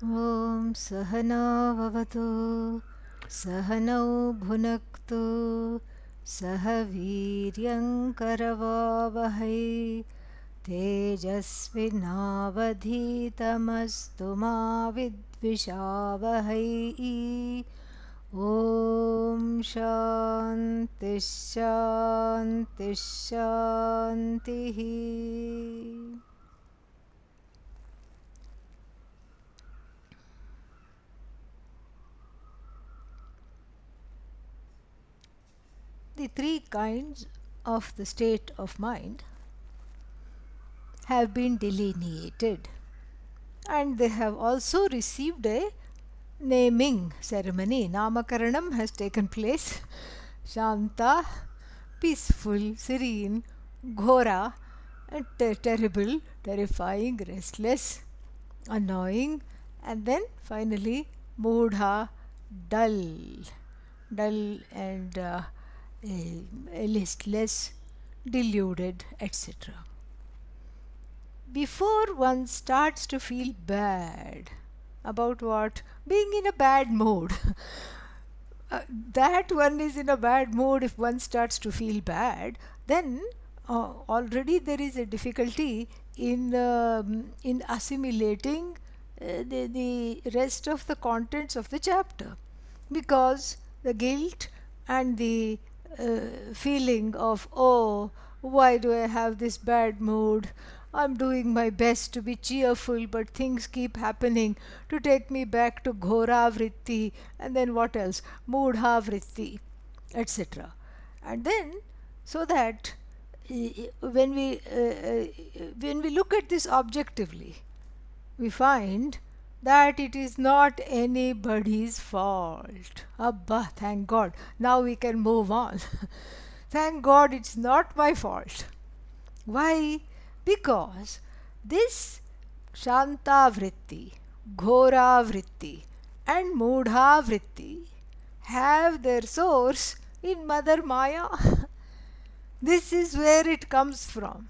Om Sahana Vavatu Sahanau Bhunaktu Sahaviryam Karavavahai Tejasvinavadhitamastu ma vidvishavahai. Om Shanti Shanti Shanti. The three kinds of the state of mind have been delineated, and they have also received a naming ceremony. Namakaranam has taken place. Shanta, peaceful, serene; Ghora, terrible, terrifying, restless, annoying; and then finally Moodha, dull, and listless, deluded, etc. Before one starts to feel bad about what? Being in a bad mood. That one is in a bad mood. If one starts to feel bad, then already there is a difficulty in assimilating the rest of the contents of the chapter, because the guilt and the feeling of, oh, why do I have this bad mood? I'm doing my best to be cheerful, but things keep happening to take me back to Ghora Vritti, and then what else? Moodha Vritti, etc. And then, so that when we look at this objectively, we find that it is not anybody's fault. Abba, thank God. Now we can move on. Thank God it's not my fault. Why? Because this Shanta Vritti, Ghora Vritti, and Moodha Vritti have their source in Mother Maya. This is where it comes from.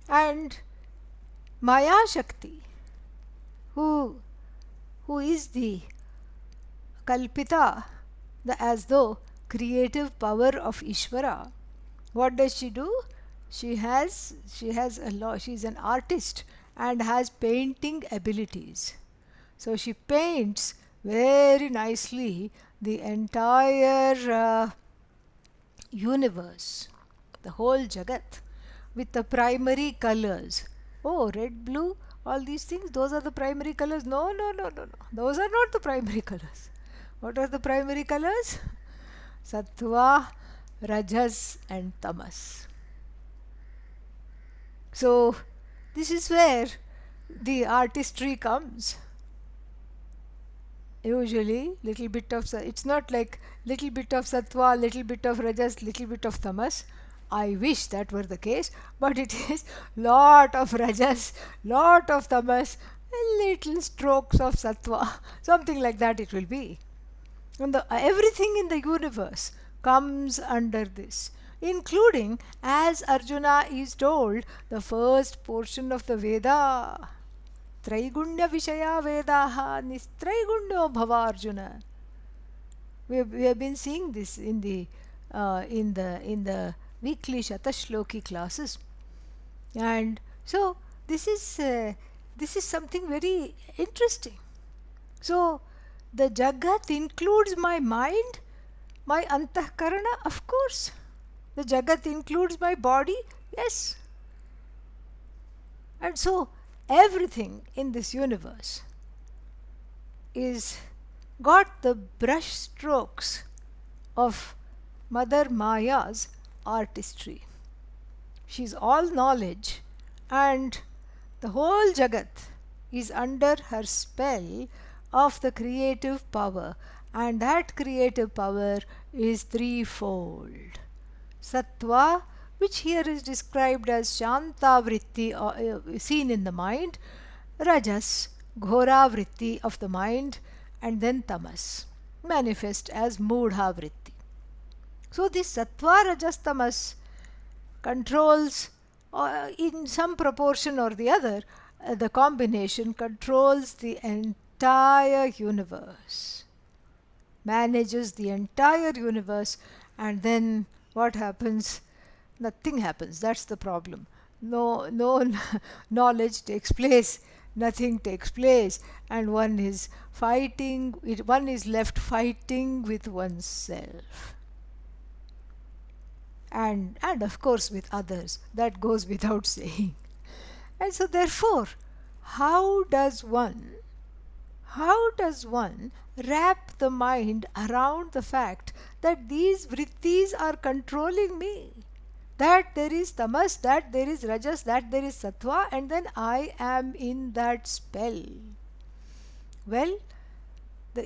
And Maya Shakti, who is the Kalpita, the as though creative power of Ishvara, what does she do? She has a law. She is an artist and has painting abilities. So she paints very nicely the entire universe, the whole Jagat, with the primary colors. Oh, red, blue, all these things, those are the primary colors. No, no, no, no, no. Those are not the primary colors. What are the primary colors? Sattva, Rajas, and Tamas. So, this is where the artistry comes. Usually, little bit of, it's not like little bit of sattva, little bit of rajas, little bit of tamas. I wish that were the case, but it is lot of rajas, lot of tamas, little strokes of sattva, something like that it will be. And everything in the universe comes under this, including, as Arjuna is told, the first portion of the Veda. Traigunya Vishaya Vedaha Nistraigunyo Bhava Arjuna. We have been seeing this in the weekly Shatashloki classes, and so this is something very interesting. So the Jagat includes my mind, my Antahkarana, of course. The Jagat includes my body, yes. And so everything in this universe is got the brush strokes of Mother Maya's artistry. She's all knowledge, and the whole Jagat is under her spell of the creative power, and that creative power is threefold. Sattva, which here is described as Shanta Vritti, seen in the mind; Rajas, Ghora Vritti of the mind; and then Tamas, manifest as Moodha Vritti. So this Sattva, Rajas, Tamas controls in some proportion or the other the combination controls the entire universe, manages the entire universe, and then what happens? Nothing happens. That's the problem. No knowledge takes place, nothing takes place, and one is one is left fighting with oneself. And of course with others. That goes without saying. And so therefore, how does one wrap the mind around the fact that these vrittis are controlling me? That there is tamas, that there is rajas, that there is sattva, and then I am in that spell. Well,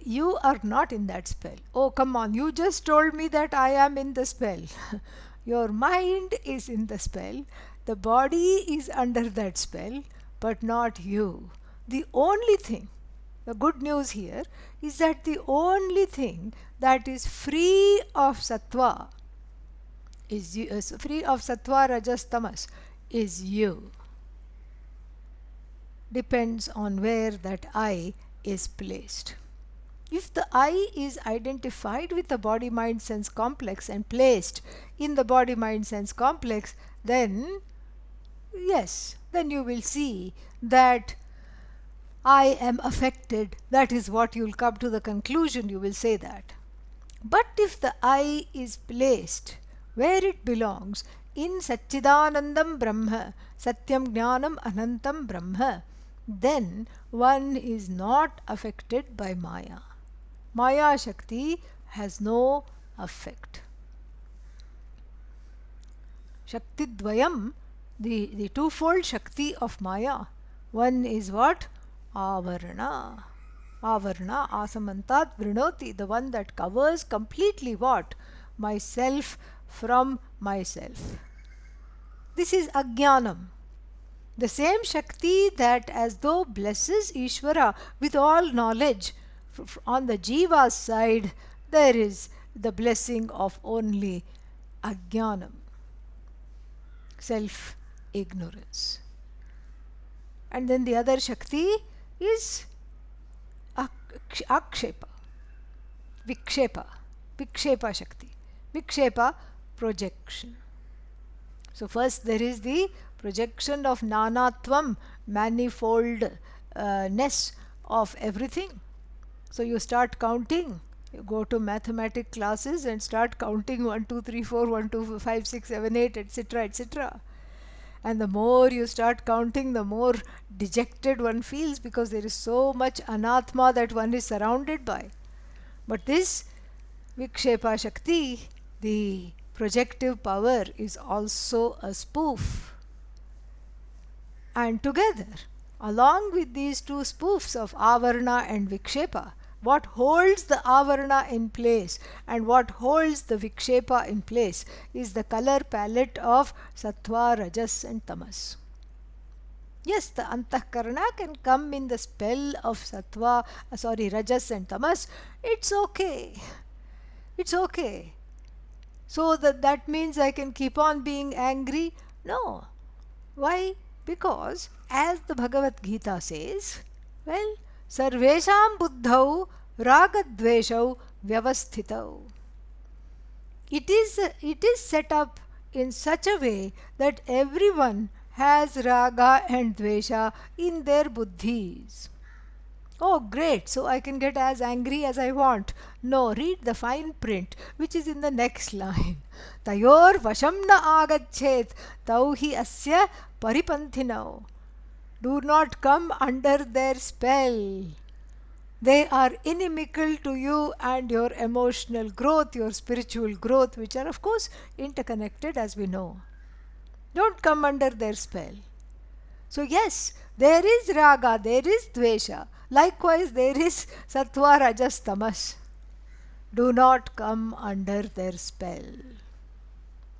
you are not in that spell. Oh, come on, you just told me that I am in the spell. Your mind is in the spell, the body is under that spell, but not you. The only thing, the good news here is that the only thing that is free of sattva, free of sattva, rajas, tamas, is you. Depends on where that I is placed. If the I is identified with the body-mind-sense complex and placed in the body-mind-sense complex, then yes, then you will see that I am affected. That is what you will come to the conclusion, you will say that. But if the I is placed where it belongs, in Satchidanandam Brahma, Satyam Jnanam Anantam Brahma, then one is not affected by Maya. Maya Shakti has no effect. Shakti Dvayam, the twofold Shakti of Maya. One is what? Avarana. Avarana, asamantat vrinoti, the one that covers completely what? Myself from myself. This is Ajnanam. The same Shakti that as though blesses Ishvara with all knowledge. On the Jiva's side, there is the blessing of only Ajnanam, self-ignorance. And then the other Shakti is Akshepa, Vikshepa Shakti. Vikshepa, projection. So first there is the projection of nanatvam, manifoldness of everything. So you start counting, you go to mathematics classes and start counting 1, 2, 3, 4, 1, 2, 5, 6, 7, 8, etc., etc. And the more you start counting, the more dejected one feels, because there is so much anatma that one is surrounded by. But this Vikshepa Shakti, the projective power, is also a spoof. And together, along with these two spoofs of Avarana and Vikshepa, what holds the Avarana in place and what holds the Vikshepa in place is the color palette of Sattva, Rajas and Tamas. Yes, the Antahkarana can come in the spell of Rajas and Tamas. It's okay. It's okay. So that means I can keep on being angry? No. Why? Because as the Bhagavad Gita says, well, Sarvesham buddhau ragadveshau vyavasthitau. It is set up in such a way that everyone has raga and dvesha in their buddhis. Oh great, so I can get as angry as I want. No, read the fine print which is in the next line. Tayor vasham na agachet tauhi asya paripanthinau. Do not come under their spell. They are inimical to you and your emotional growth, your spiritual growth, which are of course interconnected as we know. Don't come under their spell. So yes, there is raga, there is dvesha. Likewise, there is sattva, rajas, tamas. Do not come under their spell.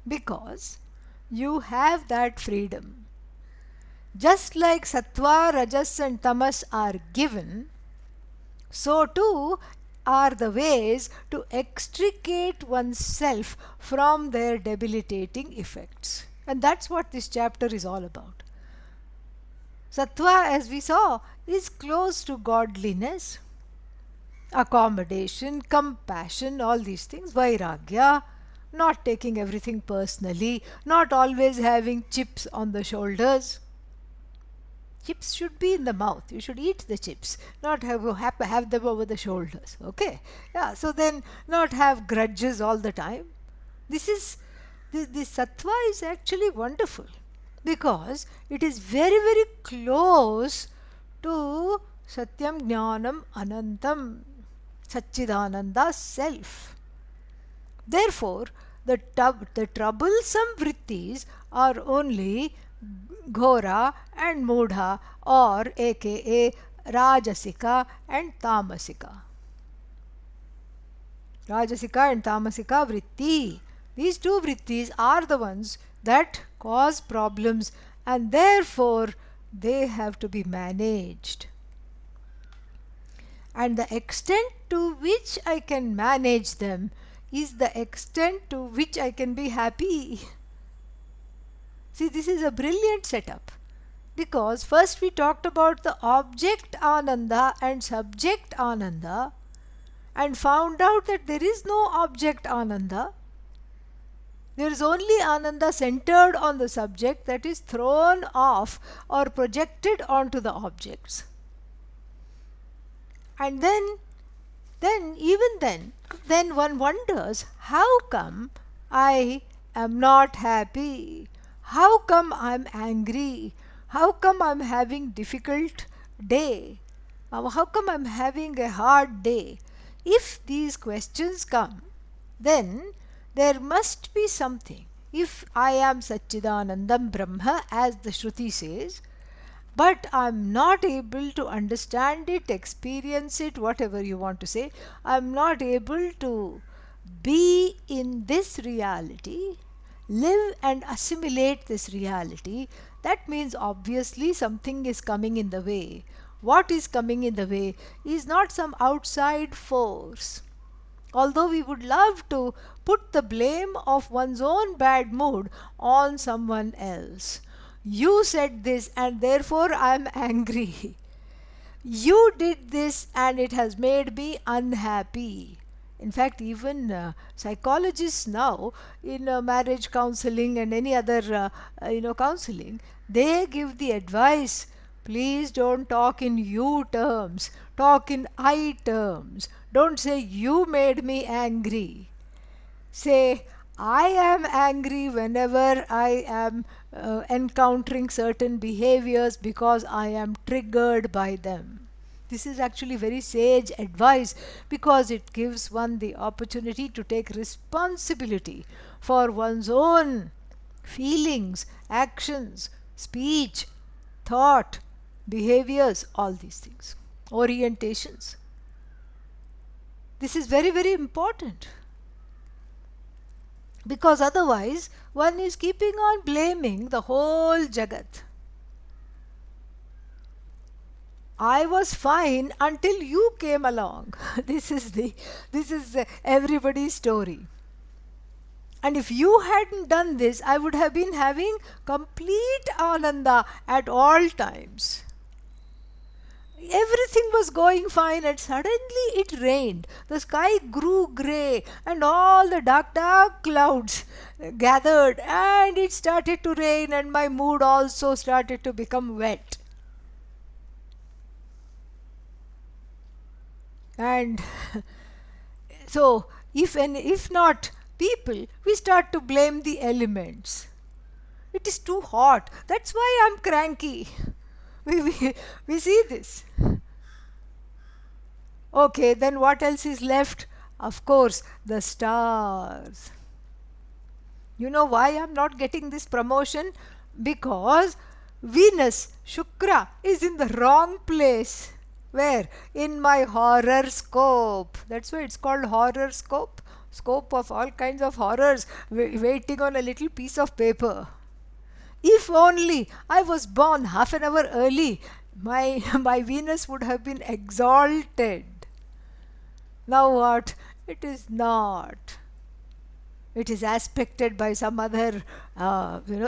Because you have that freedom. Just like sattva, rajas and tamas are given, so too are the ways to extricate oneself from their debilitating effects. And that's what this chapter is all about. Sattva, as we saw, is close to godliness, accommodation, compassion, all these things, vairagya, not taking everything personally, not always having chips on the shoulders. Chips should be in the mouth. You should eat the chips, not have them over the shoulders. Okay? Yeah, so then not have grudges all the time. This sattva is actually wonderful because it is very, very close to Satyam Jnanam Anantam, Satchidananda self. Therefore, the troublesome vrittis are only Ghora and Mudha, or aka Rajasika and Tamasika. Rajasika and Tamasika vritti. These two vrittis are the ones that cause problems, and therefore they have to be managed. And the extent to which I can manage them is the extent to which I can be happy. See, this is a brilliant setup, because first we talked about the object Ananda and subject Ananda and found out that there is no object Ananda. There is only Ananda centered on the subject that is thrown off or projected onto the objects. And then one wonders, how come I am not happy? How come I am angry? How come I am having difficult day? How come I am having a hard day? If these questions come, then there must be something. If I am Satchidanandam Brahma, as the Shruti says, but I am not able to understand it, experience it, whatever you want to say, I am not able to be in this reality, live and assimilate this reality, that means obviously something is coming in the way. What is coming in the way is not some outside force. Although we would love to put the blame of one's own bad mood on someone else. You said this and therefore I am angry. You did this and it has made me unhappy. In fact, even psychologists now in marriage counseling and any other counseling, they give the advice, please don't talk in you terms, talk in I terms. Don't say you made me angry. Say I am angry whenever I am encountering certain behaviors because I am triggered by them. This is actually very sage advice, because it gives one the opportunity to take responsibility for one's own feelings, actions, speech, thought, behaviors, all these things, orientations. This is very, very important, because otherwise one is keeping on blaming the whole Jagat. I was fine until you came along. This is everybody's story. And if you hadn't done this, I would have been having complete ananda at all times. Everything was going fine and suddenly it rained. The sky grew grey and all the dark clouds gathered and it started to rain and my mood also started to become wet. And so if not people, we start to blame the elements. It is too hot. That's why I'm cranky. We see this. Okay, then what else is left? Of course, the stars. You know why I'm not getting this promotion? Because Venus, Shukra, is in the wrong place. Where? In my horoscope. That's why it's called horoscope. Scope of all kinds of horrors waiting on a little piece of paper. If only I was born half an hour early, my Venus would have been exalted. Now what? It is not. It is aspected by some other,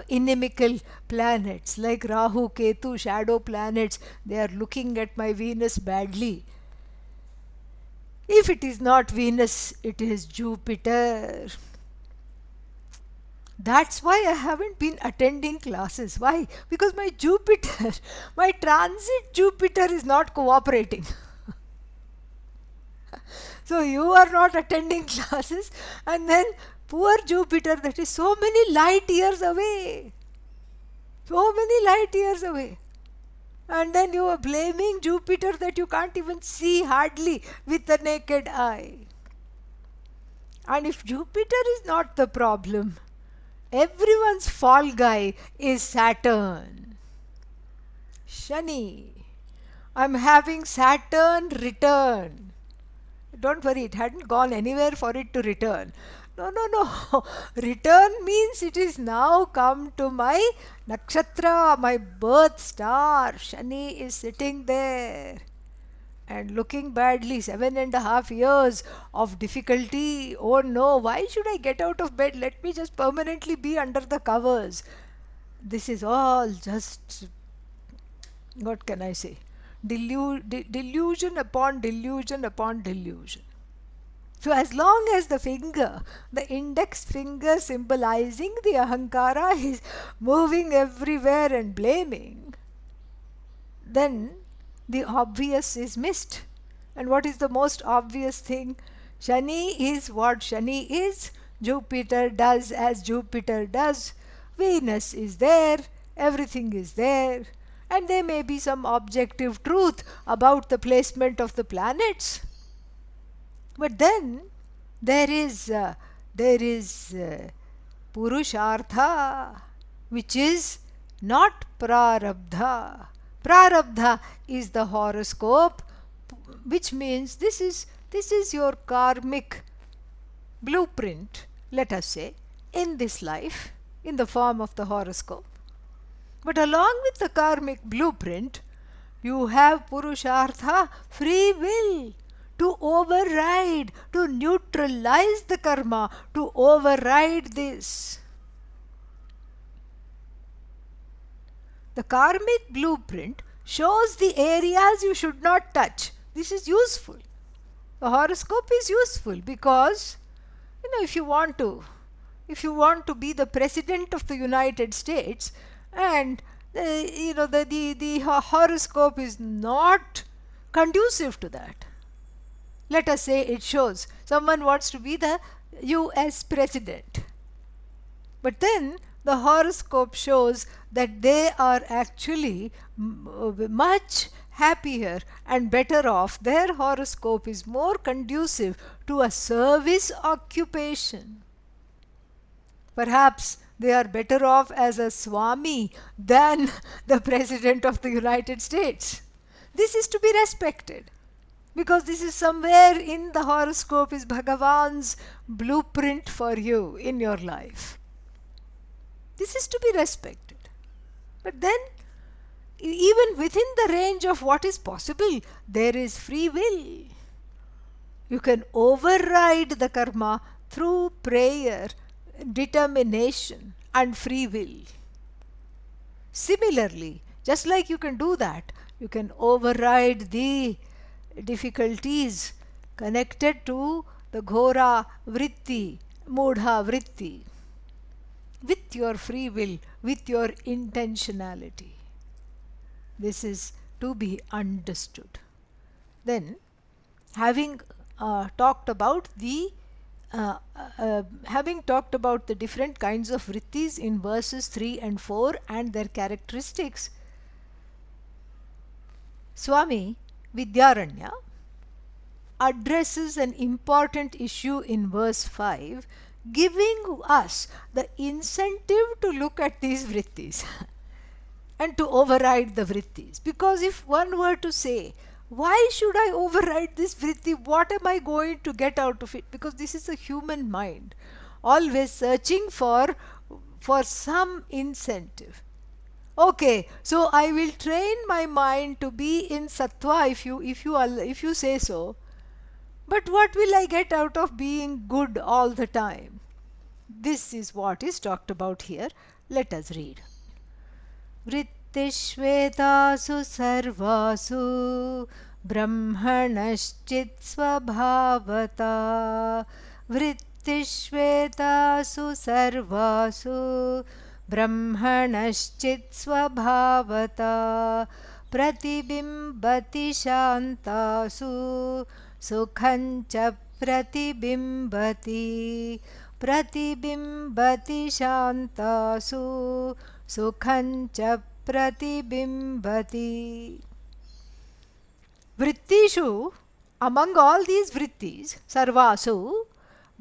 inimical planets like Rahu, Ketu, shadow planets. They are looking at my Venus badly. If it is not Venus, it is Jupiter. That's why I haven't been attending classes. Why? Because my Jupiter, my transit Jupiter is not cooperating. So you are not attending classes, and then poor Jupiter, that is so many light years away. So many light years away. And then you are blaming Jupiter that you can't even see hardly with the naked eye. And if Jupiter is not the problem, everyone's fall guy is Saturn. Shani. I'm having Saturn return. Don't worry, it hadn't gone anywhere for it to return. No. Return means it is now come to my nakshatra, my birth star. Shani is sitting there and looking badly. 7.5 years of difficulty. Oh no, why should I get out of bed? Let me just permanently be under the covers. This is all just, what can I say? Delusion upon delusion upon delusion. So as long as the finger, the index finger symbolizing the ahankara, is moving everywhere and blaming, then the obvious is missed. And what is the most obvious thing? Shani is what Shani is. Jupiter does as Jupiter does. Venus is there. Everything is there. And there may be some objective truth about the placement of the planets. But then there is Purushartha, which is not Prarabdha. Prarabdha is the horoscope, which means this is your karmic blueprint, let us say, in this life, in the form of the horoscope. But along with the karmic blueprint, you have Purushartha, free will, to override, to neutralize the karma, to override this. The karmic blueprint shows the areas you should not touch. This is useful. The horoscope is useful because, if you want to be the president of the United States, and the horoscope is not conducive to that. Let us say it shows someone wants to be the US president, but then the horoscope shows that they are actually much happier and better off. Their horoscope is more conducive to a service occupation. Perhaps they are better off as a Swami than the President of the United States. This is to be respected, because this is somewhere in the horoscope is Bhagavan's blueprint for you in your life. This is to be respected. But then, even within the range of what is possible, there is free will. You can override the karma through prayer, determination, and free will. Similarly, just like you can do that, you can override the difficulties connected to the Ghora Vritti, Mudha Vritti, with your free will, with your intentionality. This is to be understood. Then, having talked about the different kinds of vrittis in verses 3 and 4 and their characteristics, Swami Vidyaranya addresses an important issue in verse 5, giving us the incentive to look at these vrittis and to override the vrittis. Because if one were to say, why should I override this vritti? What am I going to get out of it? Because this is a human mind, always searching for some incentive. Okay, so I will train my mind to be in sattva if you say so. But what will I get out of being good all the time? This is what is talked about here. Let us read. Vrittishvetasu sarvasu brahmanaschit svabhavata. Vrittishvetasu sarvasu brahmanaschit svabhavata. Pratibimbati shantasu sukhancha pratibimbati. Pratibimbati shantasu sukhancha pratibimbati. Vrittishu, among all these vrittis, sarvasu,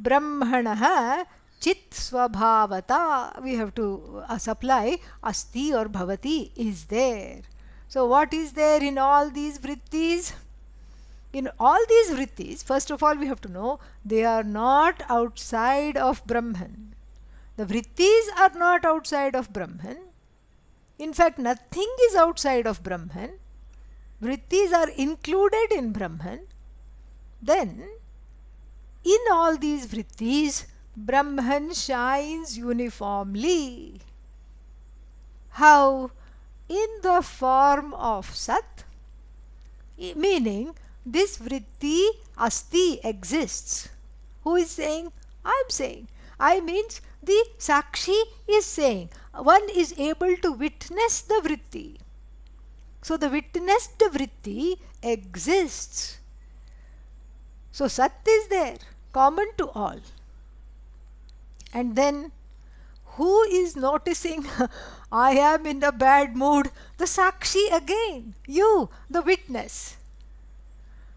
brahmanaha chit swabhavata. We have to supply asti or bhavati is there. So what is there in all these vrittis? In all these vrittis, first of all we have to know they are not outside of Brahman. The vrittis are not outside of Brahman. In fact, nothing is outside of Brahman. Vrittis are included in Brahman. Then, in all these vrittis, Brahman shines uniformly. How? In the form of Sat, meaning this vritti asti exists. Who is saying? I am saying. I means the Sakshi is saying. One is able to witness the vritti. So the witnessed vritti exists. So Sat is there, common to all. And then who is noticing I am in a bad mood? The Sakshi again, you, the witness.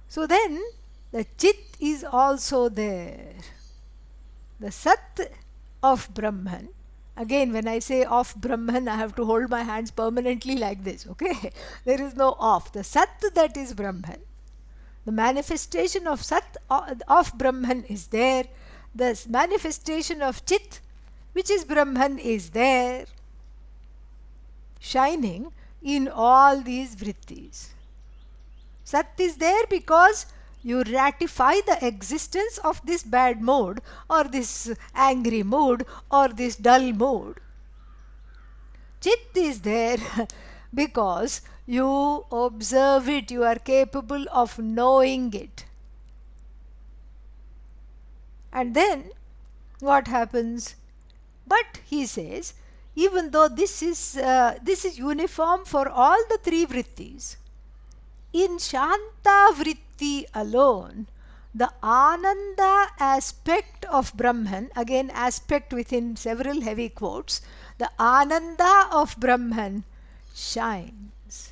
So then the Chit is also there. The Sat of Brahman. Again, when I say of Brahman, I have to hold my hands permanently like this, okay? There is no off. The Sat that is Brahman. The manifestation of Sat of Brahman is there. The manifestation of Chit, which is Brahman, is there. Shining in all these vrittis. Sat is there because you ratify the existence of this bad mood or this angry mood or this dull mood. Chit is there because you observe it, you are capable of knowing it. And then what happens? But he says, even though this is uniform for all the three vrittis, in Shanta vritti alone, the Ananda aspect of Brahman, again aspect within several heavy quotes, the Ananda of Brahman shines.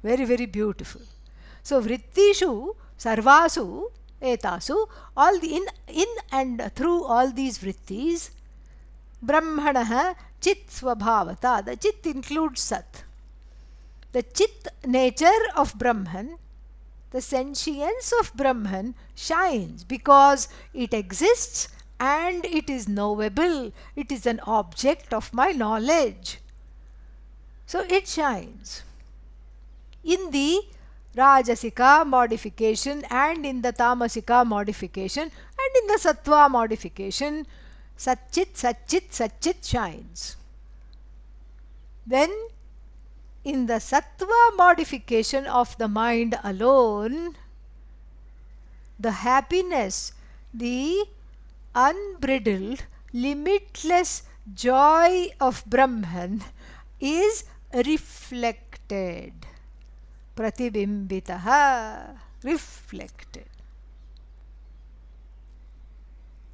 Very, very beautiful. So vrittishu, sarvasu, etasu, all the in and through all these vrittis, Brahmanaha chit svabhavata. The chit includes Sat. The Chit nature of Brahman, the sentience of Brahman shines because it exists and it is knowable. It is an object of my knowledge. So it shines. In the Rajasika modification and in the Tamasika modification and in the Sattva modification, Satchit, Satchit, Satchit shines. Then in the Sattva modification of the mind alone, the happiness, the unbridled, limitless joy of Brahman is reflected. Pratibimbitaha, reflected.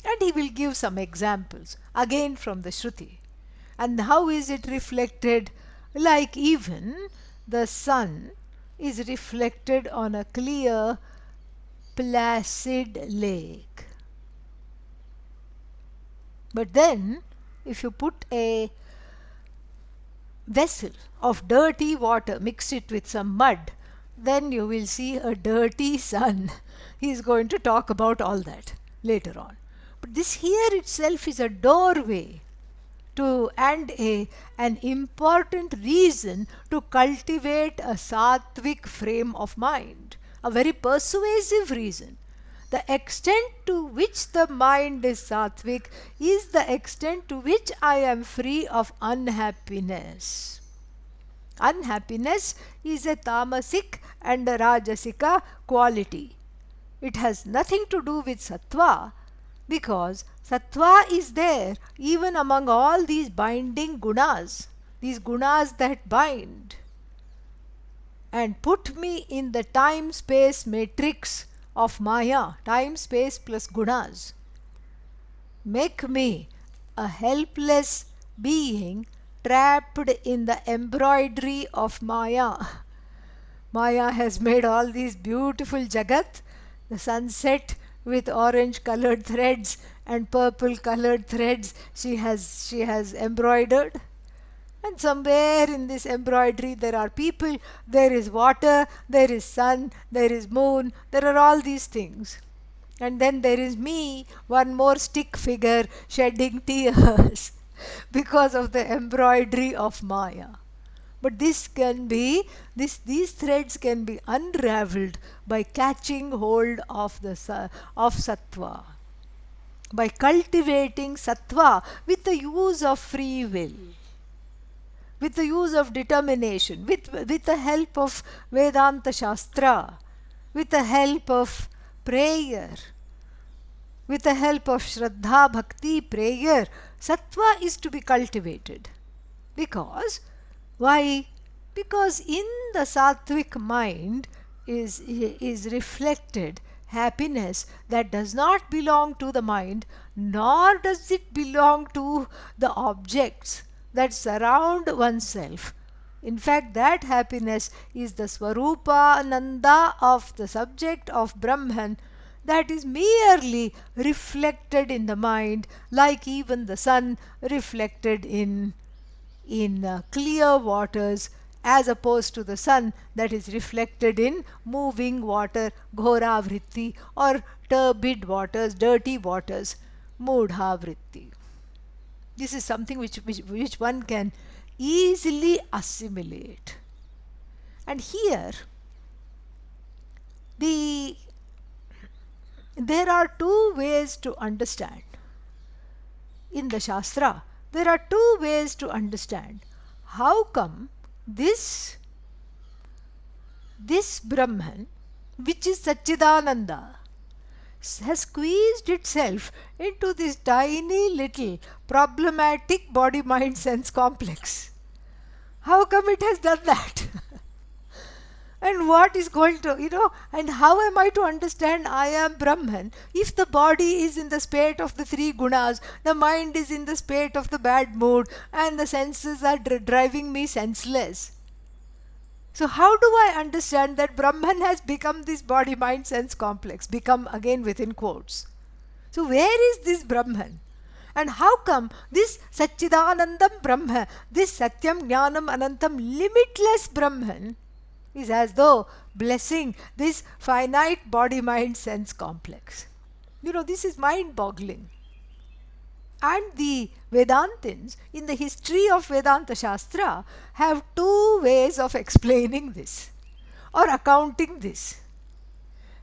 And he will give some examples, again from the Shruti. And how is it reflected? Like even the sun is reflected on a clear, placid lake. But then, if you put a vessel of dirty water, mix it with some mud, then you will see a dirty sun. He is going to talk about all that later on. But this here itself is a doorway to and an important reason to cultivate a sattvic frame of mind, a very persuasive reason. The extent to which the mind is sattvic is the extent to which I am free of unhappiness. Unhappiness is a tamasic and a rajasika quality. It has nothing to do with sattva, because sattva is there even among all these binding gunas, these gunas that bind and put me in the time-space matrix of Maya, time, space plus gunas. Make me a helpless being trapped in the embroidery of Maya. Maya has made all these beautiful jagat, the sunset with orange colored threads and purple colored threads she has embroidered. And somewhere in this embroidery there are people, there is water, there is sun, there is moon, there are all these things. And then there is me, one more stick figure shedding tears because of the embroidery of Maya. But these threads can be unraveled by catching hold of sattva, by cultivating sattva with the use of free will, with the use of determination, with the help of Vedanta Shastra, with the help of prayer, with the help of Shraddha Bhakti prayer. Sattva is to be cultivated. Because, why? Because in the sattvic mind is reflected happiness that does not belong to the mind, nor does it belong to the objects that surround oneself. In fact, that happiness is the Swarupananda of the subject of Brahman, that is merely reflected in the mind, like even the sun reflected in clear waters, as opposed to the sun that is reflected in moving water, ghora vritti, or turbid waters, dirty waters, mudha vritti. This is something which one can easily assimilate. And here, there are two ways to understand. In the Shastra, there are two ways to understand how come this Brahman, which is Satchidananda, has squeezed itself into this tiny little problematic body-mind-sense complex. How come it has done that? And what is going to, and how am I to understand I am Brahman if the body is in the spate of the three gunas, the mind is in the spate of the bad mood, and the senses are driving me senseless? So how do I understand that Brahman has become this body-mind-sense complex? Become, again within quotes. So where is this Brahman? And how come this Satchidanandam Brahma, this Satyam Jnanam Anantam limitless Brahman, is as though blessing this finite body-mind-sense complex? This is mind-boggling. And the Vedantins, in the history of Vedanta Shastra, have two ways of explaining this or accounting this.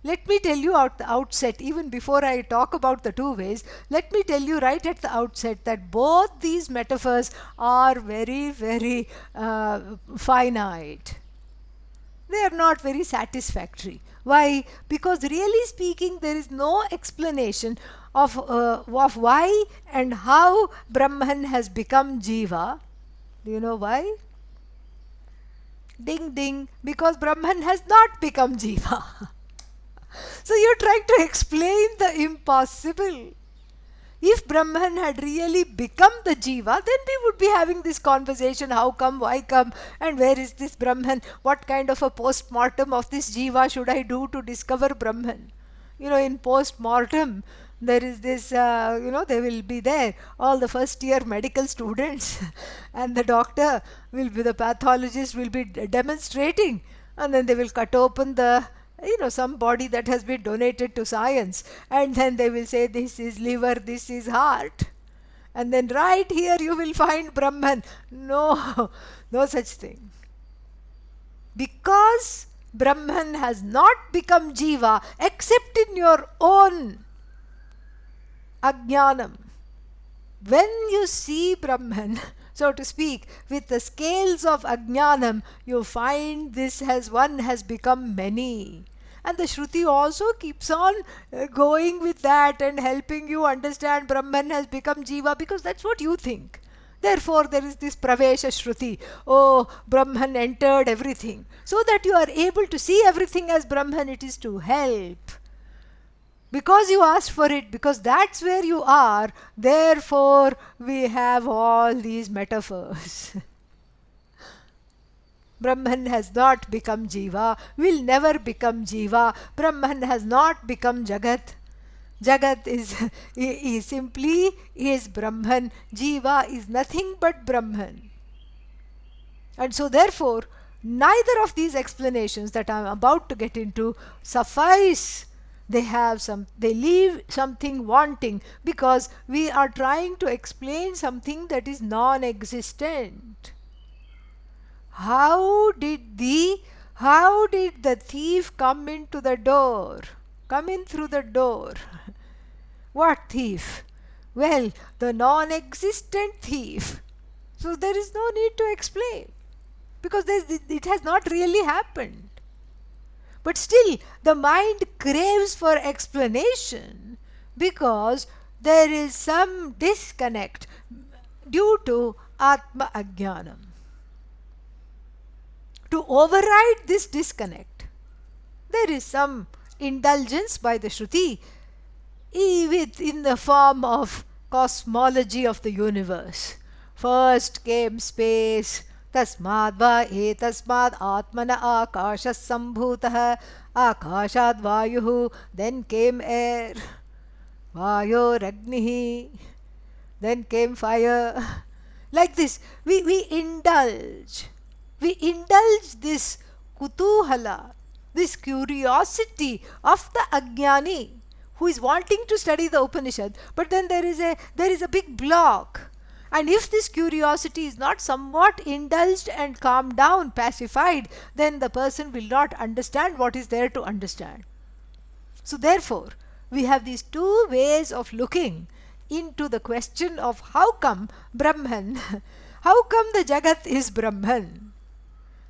Let me tell you at the outset, even before I talk about the two ways, let me tell you right at the outset that both these metaphors are very, very finite. They are not very satisfactory. Why? Because really speaking, there is no explanation of why and how Brahman has become Jiva. Do you know why? Ding ding, because Brahman has not become Jiva. So you're trying to explain the impossible. If Brahman had really become the Jiva, then we would be having this conversation, how come, why come, and where is this Brahman? What kind of a post-mortem of this Jiva should I do to discover Brahman? In post-mortem, there is this, they will be there, all the first year medical students and the doctor will be, the pathologist will be demonstrating, and then they will cut open the some body that has been donated to science, and then they will say this is liver, this is heart, and then right here you will find Brahman. No, no such thing. Because Brahman has not become Jiva except in your own Ajnanam. When you see Brahman, so to speak, with the scales of Ajnanam, you find one has become many. And the Shruti also keeps on going with that and helping you understand Brahman has become Jiva, because that's what you think. Therefore, there is this Pravesha Shruti. Oh, Brahman entered everything. So that you are able to see everything as Brahman, it is to help. Because you asked for it, because that's where you are, therefore we have all these metaphors. Brahman has not become Jiva, will never become Jiva. Brahman has not become Jagat. Jagat is simply is Brahman. Jiva is nothing but Brahman. And so therefore, neither of these explanations that I am about to get into suffice. They leave something wanting, because we are trying to explain something that is non-existent. How did the thief come into the door? Come in through the door. What thief? Well, the non-existent thief. So there is no need to explain, because it has not really happened. But still, the mind craves for explanation, because there is some disconnect due to Atma Ajnanam. To override this disconnect, there is some indulgence by the Shruti in the form of cosmology of the universe. First came space. Tasmad va etasmad atmana akashas sambhutah akashad vayuhu. Then came air, vayo ragnihi. Then came fire. Like this, we indulge. We indulge this kutuhala, this curiosity of the Ajnani who is wanting to study the Upanishad, but then there is a big block. And if this curiosity is not somewhat indulged and calmed down, pacified, then the person will not understand what is there to understand. So therefore, we have these two ways of looking into the question of how come Brahman, how come the Jagat is Brahman.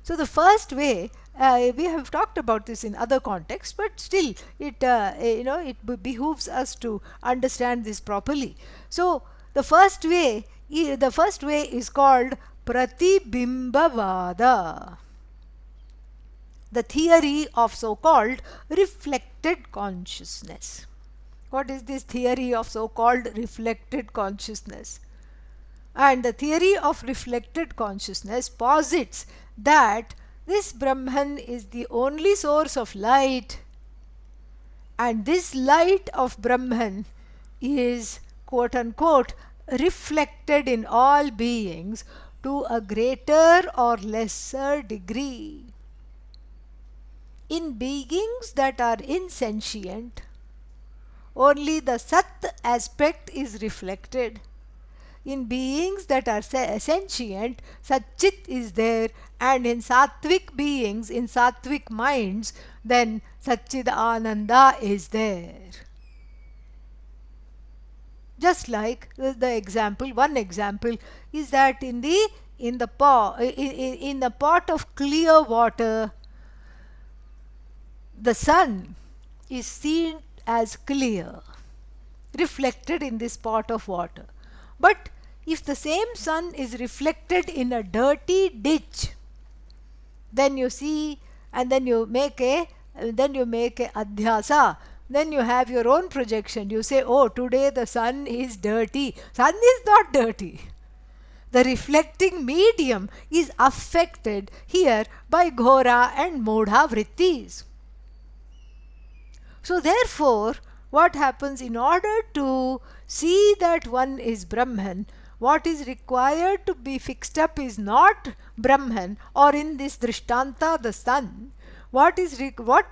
So the first way, we have talked about this in other contexts, but still it behooves us to understand this properly. So the first way is called Pratibimbavada, the theory of so-called reflected consciousness. What is this theory of so-called reflected consciousness? And the theory of reflected consciousness posits that this Brahman is the only source of light, and this light of Brahman is, quote unquote, reflected in all beings to a greater or lesser degree. In beings that are insentient, only the Sat aspect is reflected. In beings that are sentient, Satchit is there, and in Sattvic beings, in Sattvic minds, then Satchid Ananda is there. Just like one example is that in the pot of clear water, the sun is seen as clear, reflected in this pot of water. But if the same sun is reflected in a dirty ditch, then you see, and then you make a adhyasa, then you have your own projection. You say, oh, today the sun is dirty. Sun is not dirty. The reflecting medium is affected here by ghora and modha vrittis. So therefore, what happens, in order to see that one is Brahman, what is required to be fixed up is not Brahman, or in this Drishtanta the sun. What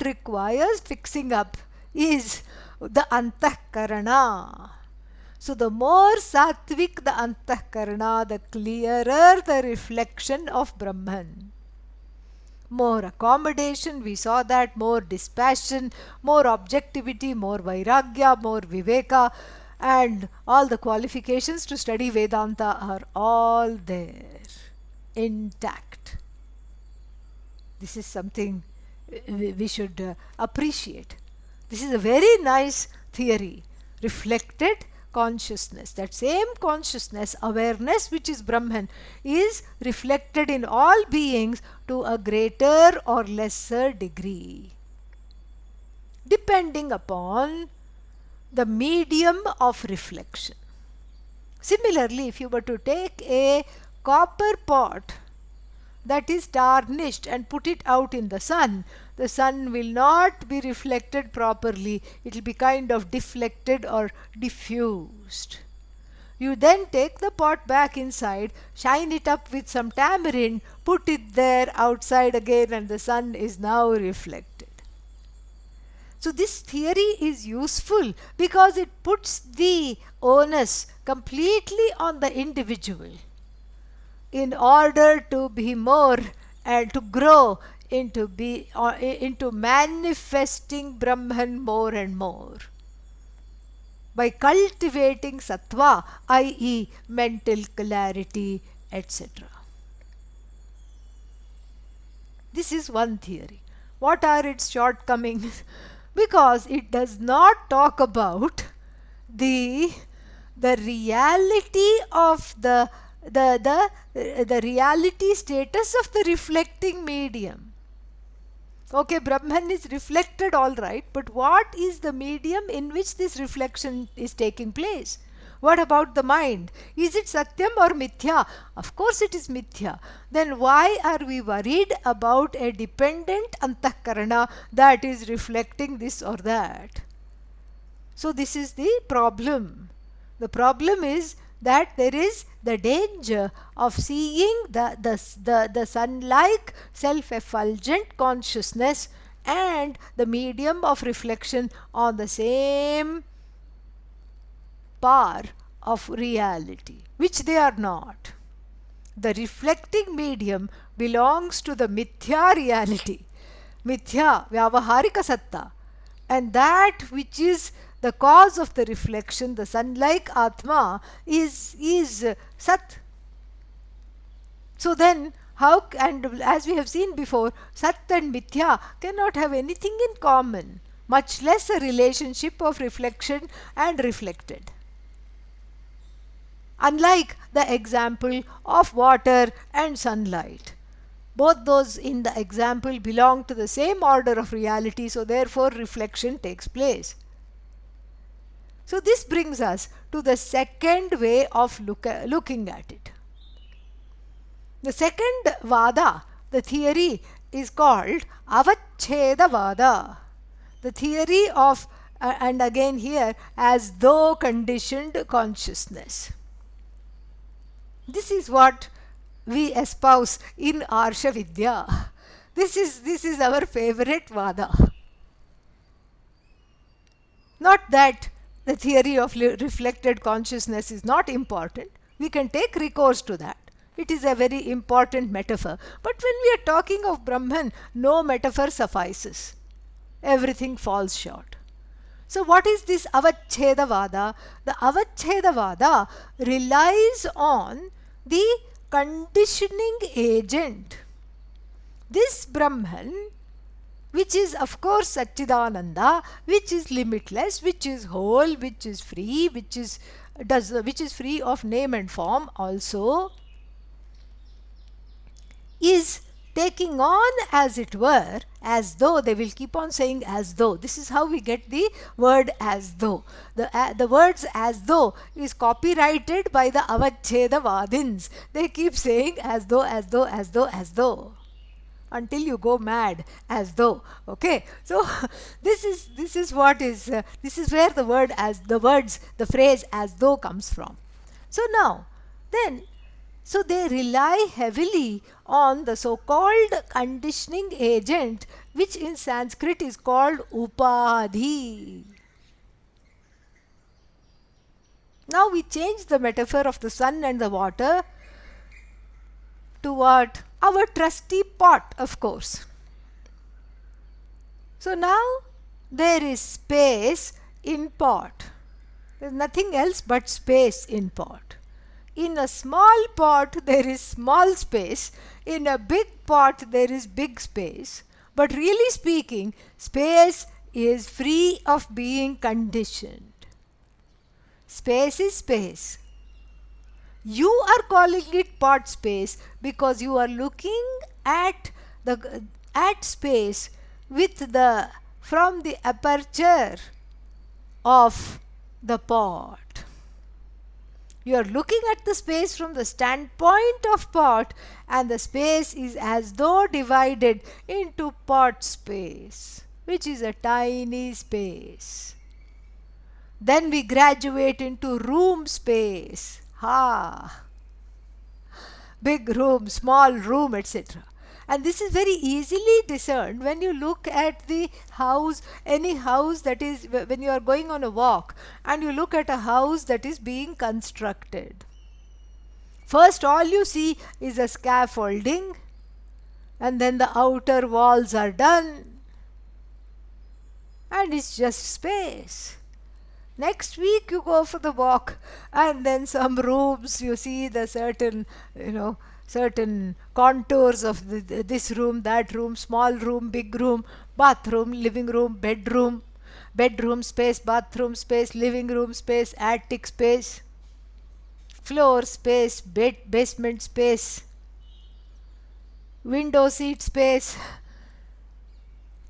requires fixing up is the Antahkarana. So the more sattvic the Antahkarana, the clearer the reflection of Brahman. more accommodation, we saw that, more dispassion, more objectivity, more vairagya, more viveka, and all the qualifications to study Vedanta are all there, intact. This is something we should appreciate. This is a very nice theory. Reflected consciousness, that same consciousness, awareness which is Brahman, is reflected in all beings to a greater or lesser degree, depending upon the medium of reflection. Similarly, if you were to take a copper pot that is tarnished and put it out in the sun will not be reflected properly. It will be kind of deflected or diffused. You then take the pot back inside, shine it up with some tamarind, put it there outside again, and the sun is now reflected. So this theory is useful because it puts the onus completely on the individual in order to be more and to grow into manifesting Brahman more and more by cultivating sattva, i.e. mental clarity, etc. This is one theory. What are its shortcomings? Because it does not talk about the reality of the reality status of the reflecting medium. Okay, Brahman is reflected, all right, but what is the medium in which this reflection is taking place? What about the mind? Is it Satyam or Mithya? Of course it is Mithya. Then why are we worried about a dependent Antahkarana that is reflecting this or that? So this is the problem. The problem is that there is the danger of seeing the sun-like self-effulgent consciousness and the medium of reflection on the same par of reality, which they are not. The reflecting medium belongs to the mithya reality, mithya, vyavaharika satta, and that which is the cause of the reflection, the sun-like Atma, is Sat. So then, how, and as we have seen before, Sat and Mithya cannot have anything in common, much less a relationship of reflection and reflected. Unlike the example of water and sunlight. Both those in the example belong to the same order of reality, so therefore reflection takes place. So this brings us to the second way of looking at it. The second vada, the theory, is called avachcheda vada. The theory of, and again here, as though conditioned consciousness. This is what we espouse in Arsha Vidya. This is our favorite vada. Not that the theory of reflected consciousness is not important. We can take recourse to that. It is a very important metaphor. But when we are talking of Brahman, no metaphor suffices. Everything falls short. So what is this avachcheda vada? The avachcheda vada relies on the conditioning agent. This Brahman, which is of course Satchidananda, which is limitless, which is whole, which is free, which is free of name and form also, is taking on, as it were, as though. They will keep on saying as though. This is how we get the word as though. The words as though is copyrighted by the avachcheda vadins. They keep saying as though, as though, as though, as though, until you go mad, as though. Okay, so this is what is this is where the word as the phrase as though comes from. So now then, so they rely heavily on the so-called conditioning agent, which in Sanskrit is called upadhi. Now we change the metaphor of the sun and the water to what? our trusty pot, of course. So now there is space in pot. There is nothing else but space in pot. In a small pot there is small space. In a big pot there is big space. But really speaking, space is free of being conditioned. Space is space. You are calling it pot space because you are looking at space from the aperture of the pot. You are looking at the space from the standpoint of pot, and the space is as though divided into pot space, which is a tiny space. Then we graduate into room space. Big room, small room, etc. And this is very easily discerned when you look at the house, any house that is, when you are going on a walk and you look at a house that is being constructed. First, all you see is a scaffolding, and then the outer walls are done, and it's just space. Next week you go for the walk, and then some rooms, you see the certain contours of this room, that room, small room, big room, bathroom, living room, bedroom space, bathroom space, living room space, attic space, floor space, basement space, window seat space,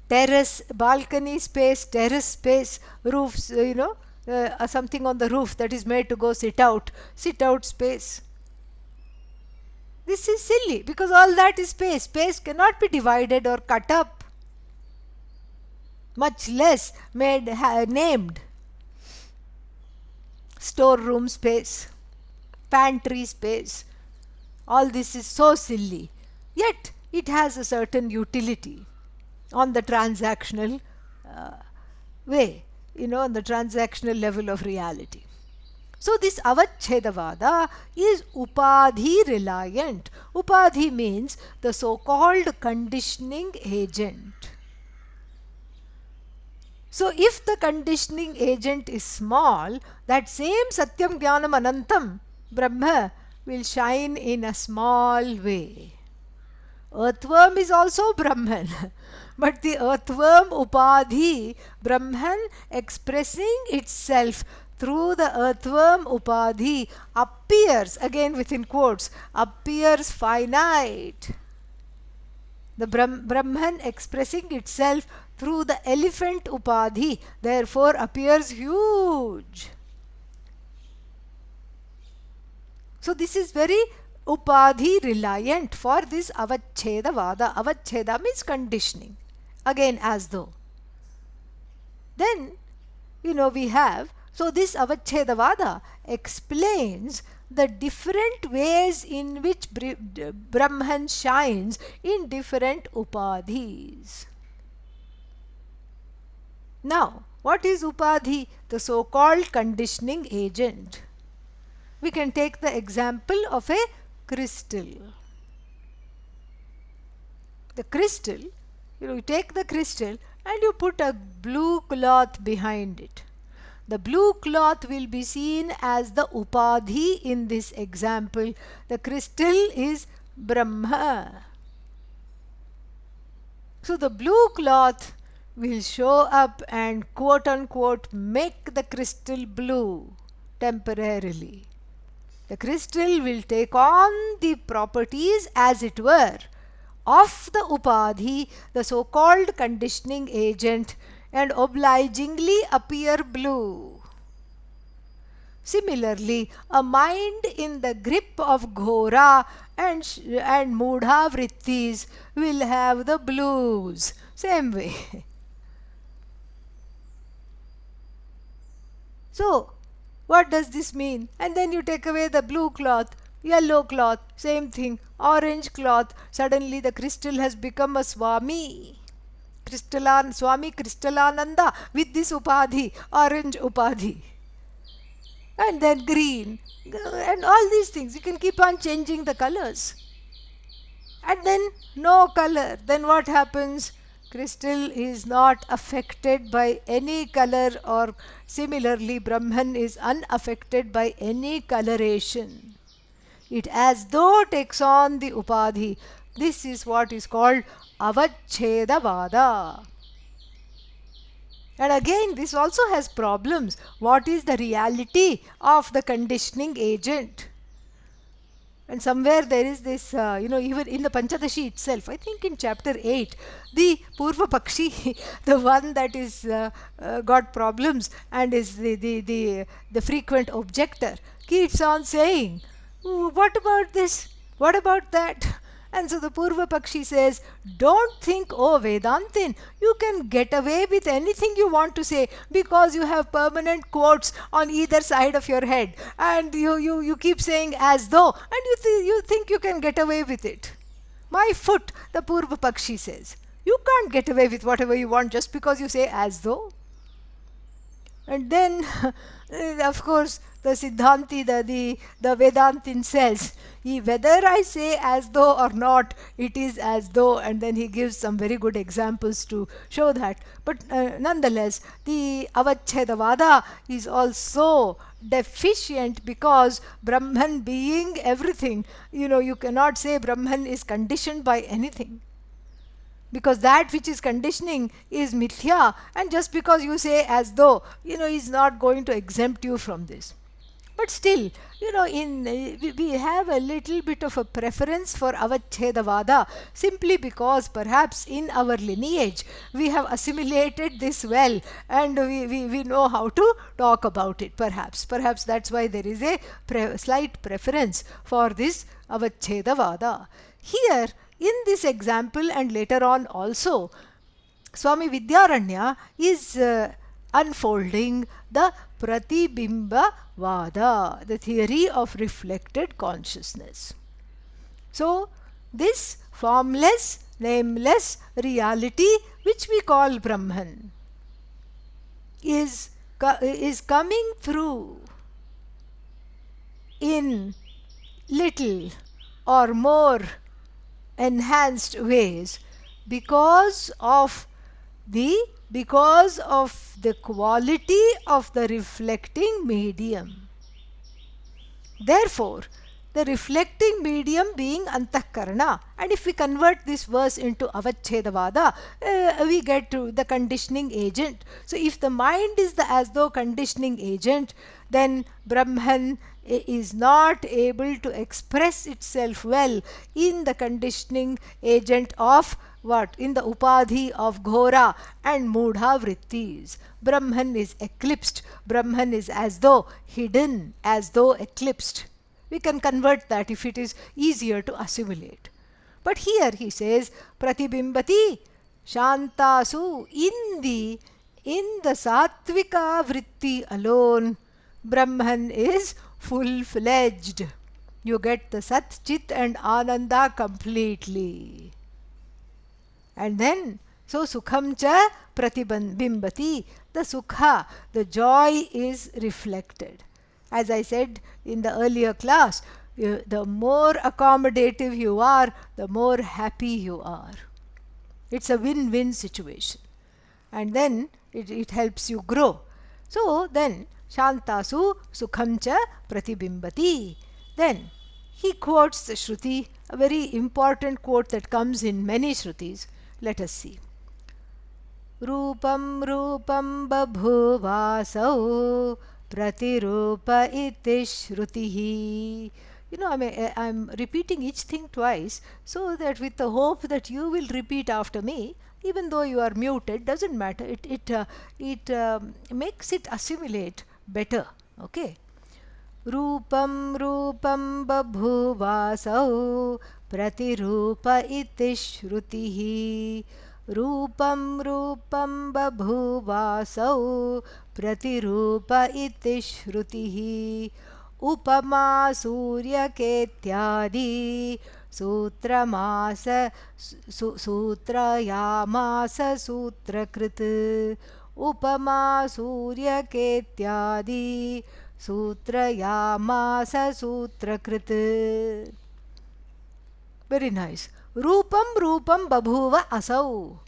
terrace, balcony space, terrace space, roofs, something on the roof that is made to go sit out space. This is silly because all that is space. Space cannot be divided or cut up, much less named. Storeroom space, pantry space, all this is so silly. Yet it has a certain utility on the transactional way, on the transactional level of reality. So this avachedavada is upadhi reliant. Upadhi means the so-called conditioning agent. So if the conditioning agent is small, that same Satyam Jnanam Anantam Brahma will shine in a small way. Earthworm is also Brahman, but the earthworm upadhi, Brahman expressing itself through the earthworm upadhi appears, again within quotes, appears finite. The Brahman expressing itself through the elephant upadhi therefore appears huge. So this is very upadhi reliant for this avachedavada. Avacheda means conditioning. Again as though. Then, we have, so this avachedavada explains the different ways in which Brahman shines in different upadhis. Now, what is upadhi? The so-called conditioning agent. We can take the example of a crystal. The crystal, you take the crystal and you put a blue cloth behind it. The blue cloth will be seen as the upadhi in this example. The crystal is Brahma. So the blue cloth will show up and quote unquote make the crystal blue temporarily. The crystal will take on the properties, as it were, of the upadhi, the so-called conditioning agent, and obligingly appear blue. Similarly, a mind in the grip of ghora and mudha vrittis will have the blues. Same way. So, what does this mean? And then you take away the blue cloth, yellow cloth, same thing, orange cloth. Suddenly the crystal has become a Swami. Swami Kristalananda with this upadhi, orange upadhi. And then green. And all these things. You can keep on changing the colors. and then no color. Then what happens? Crystal is not affected by any color, or similarly, Brahman is unaffected by any coloration. It as though takes on the upadhi. This is what is called avachedavada. And again, this also has problems. What is the reality of the conditioning agent? And somewhere there is this, even in the Panchadashi itself, I think in chapter 8, the Purva Pakshi, the one that is got problems and is the frequent objector, keeps on saying, what about this? What about that? And so the Purva Pakshi says, don't think, oh Vedantin, you can get away with anything you want to say because you have permanent quotes on either side of your head. And you keep saying as though, and you think you can get away with it. My foot, the Purva Pakshi says. You can't get away with whatever you want just because you say as though. And then, of course, the Siddhanti, the Vedantin says, whether I say as though or not, it is as though, and then he gives some very good examples to show that. But nonetheless, the Avachedavada is also deficient because Brahman being everything, you cannot say Brahman is conditioned by anything. Because that which is conditioning is mithya, and just because you say as though, is not going to exempt you from this. But still, we have a little bit of a preference for avachedavada simply because perhaps in our lineage we have assimilated this well, and we know how to talk about it. Perhaps that's why there is a slight preference for this avachedavada. Here, in this example and later on also, Svatmavidyananda is unfolding the Pratibimba Vada, the theory of reflected consciousness. So, this formless, nameless reality which we call Brahman is coming through in little or more enhanced ways because of the quality of the reflecting medium. Therefore, the reflecting medium being antahkarana, and if we convert this verse into avachedavada, we get to the conditioning agent. So if the mind is the as though conditioning agent, then Brahman is not able to express itself well in the conditioning agent of what? In the upadhi of ghora and mudha vrittis. Brahman is eclipsed. Brahman is as though hidden, as though eclipsed. We can convert that if it is easier to assimilate. But here he says, Pratibimbati Shantasu, in the Sattvika vritti alone, Brahman is full-fledged. You get the Sat, Chit and Ananda completely. And then, so Sukham cha Pratibimbati, the Sukha, the joy is reflected. As I said in the earlier class, the more accommodative you are, the more happy you are. It's a win-win situation. And then it helps you grow. So then, Shantasu Sukham cha Pratibimbati. Then he quotes the Shruti, a very important quote that comes in many Shrutis. Let us see. Rupam Rupam Babhuvasau Pratirupa iti Shrutihi. I'm repeating each thing twice so that with the hope that you will repeat after me, even though you are muted, doesn't matter. It makes it assimilate better. Okay. Rupam Rupam Babhuvasau Pratirupa iti Shrutihi. Rupam Rupam Babhuvasau Pratirupa iti Shrutihi. Upama Surya Ketyadi Sutramasa Sutrayamasa Sutrakrit. Upama Surya Ketyadi Sutrayamasa Sutrakrit. Very nice. Rupam Rupam Babhuva Asau.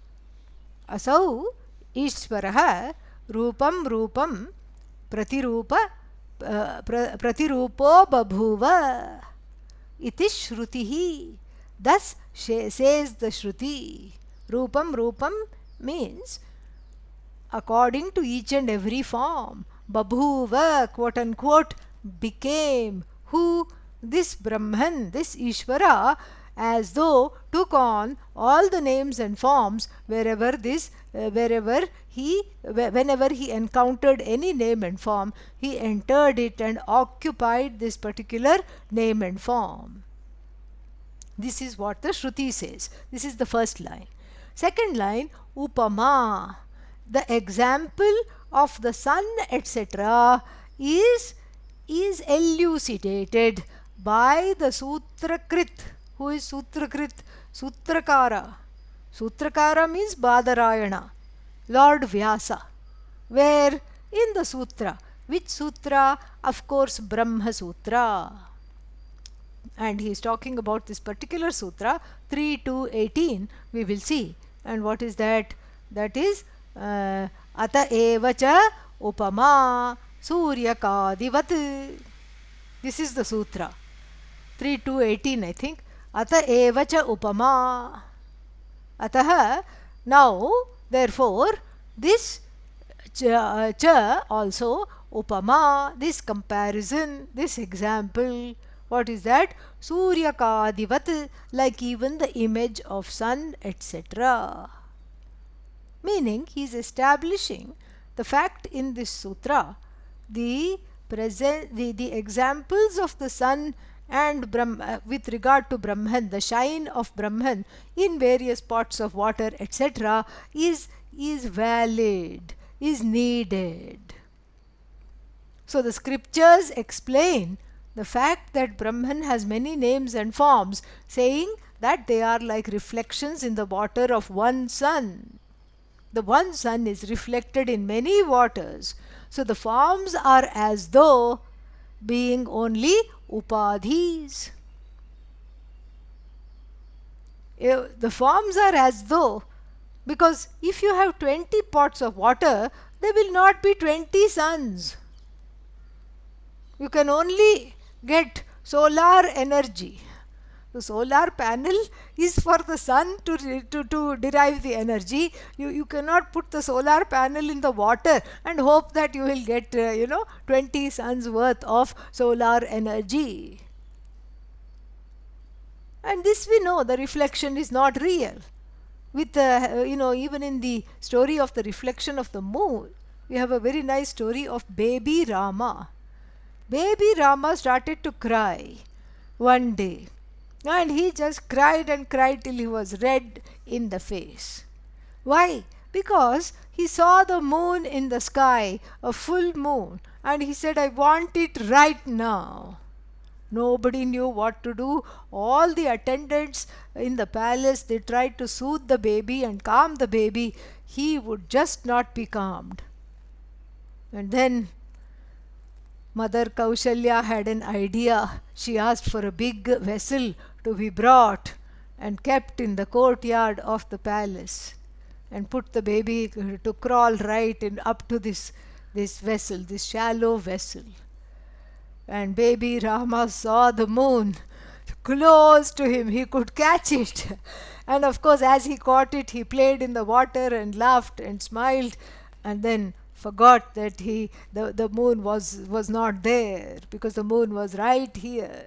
Asau Ishvaraha Rupam Rupam Pratirupa Pratirupo Babhuva Iti Shrutihi. Thus says the Shruti. Rupam Rupam means according to each and every form. Babhuva, quote unquote, became. Who? This Brahman, this Ishvara, as though took on all the names and forms whenever he encountered any name and form, he entered it and occupied this particular name and form. This is what the Shruti says. This is the first line. Second line, Upama. The example of the sun, etc., is elucidated by the Sutrakrit. Who is Sutrakrit? Sutrakara. Sutrakara means Badarayana, Lord Vyasa. Where? In the Sutra. Which Sutra? Of course, Brahma Sutra. And he is talking about this particular Sutra, 3.2.18, we will see. And what is that? That is Ata evacha upama suryakadivat. This is the Sutra. 3.2.18, I think. Ata evacha upama. Ataha. Now, therefore, this cha also upama, this comparison, this example. What is that? Suryakadivat, like even the image of sun, etc. Meaning, he is establishing the fact in this sutra, the examples of the sun and Brahma, with regard to Brahman, the shine of Brahman in various pots of water, etc., is valid, is needed. So the scriptures explain the fact that Brahman has many names and forms, saying that they are like reflections in the water of one sun. The one sun is reflected in many waters. So the forms are as though being only upadhis. The forms are as though, because if you have 20 pots of water, there will not be 20 suns. You can only get solar energy. The solar panel is for the sun to derive the energy. You cannot put the solar panel in the water and hope that you will get 20 suns worth of solar energy. And this we know, the reflection is not real. With even in the story of the reflection of the moon, we have a very nice story of baby Rama. Baby Rama started to cry one day. And he just cried and cried till he was red in the face. Why? Because he saw the moon in the sky, a full moon, and he said, I want it right now. Nobody knew what to do. All the attendants in the palace, they tried to soothe the baby and calm the baby. He would just not be calmed. And then Mother Kaushalya had an idea. She asked for a big vessel to be brought and kept in the courtyard of the palace, and put the baby to crawl right in up to this vessel, this shallow vessel. And baby Rama saw the moon close to him. He could catch it. And of course, as he caught it, he played in the water and laughed and smiled, and then forgot that the moon was not there, because the moon was right here.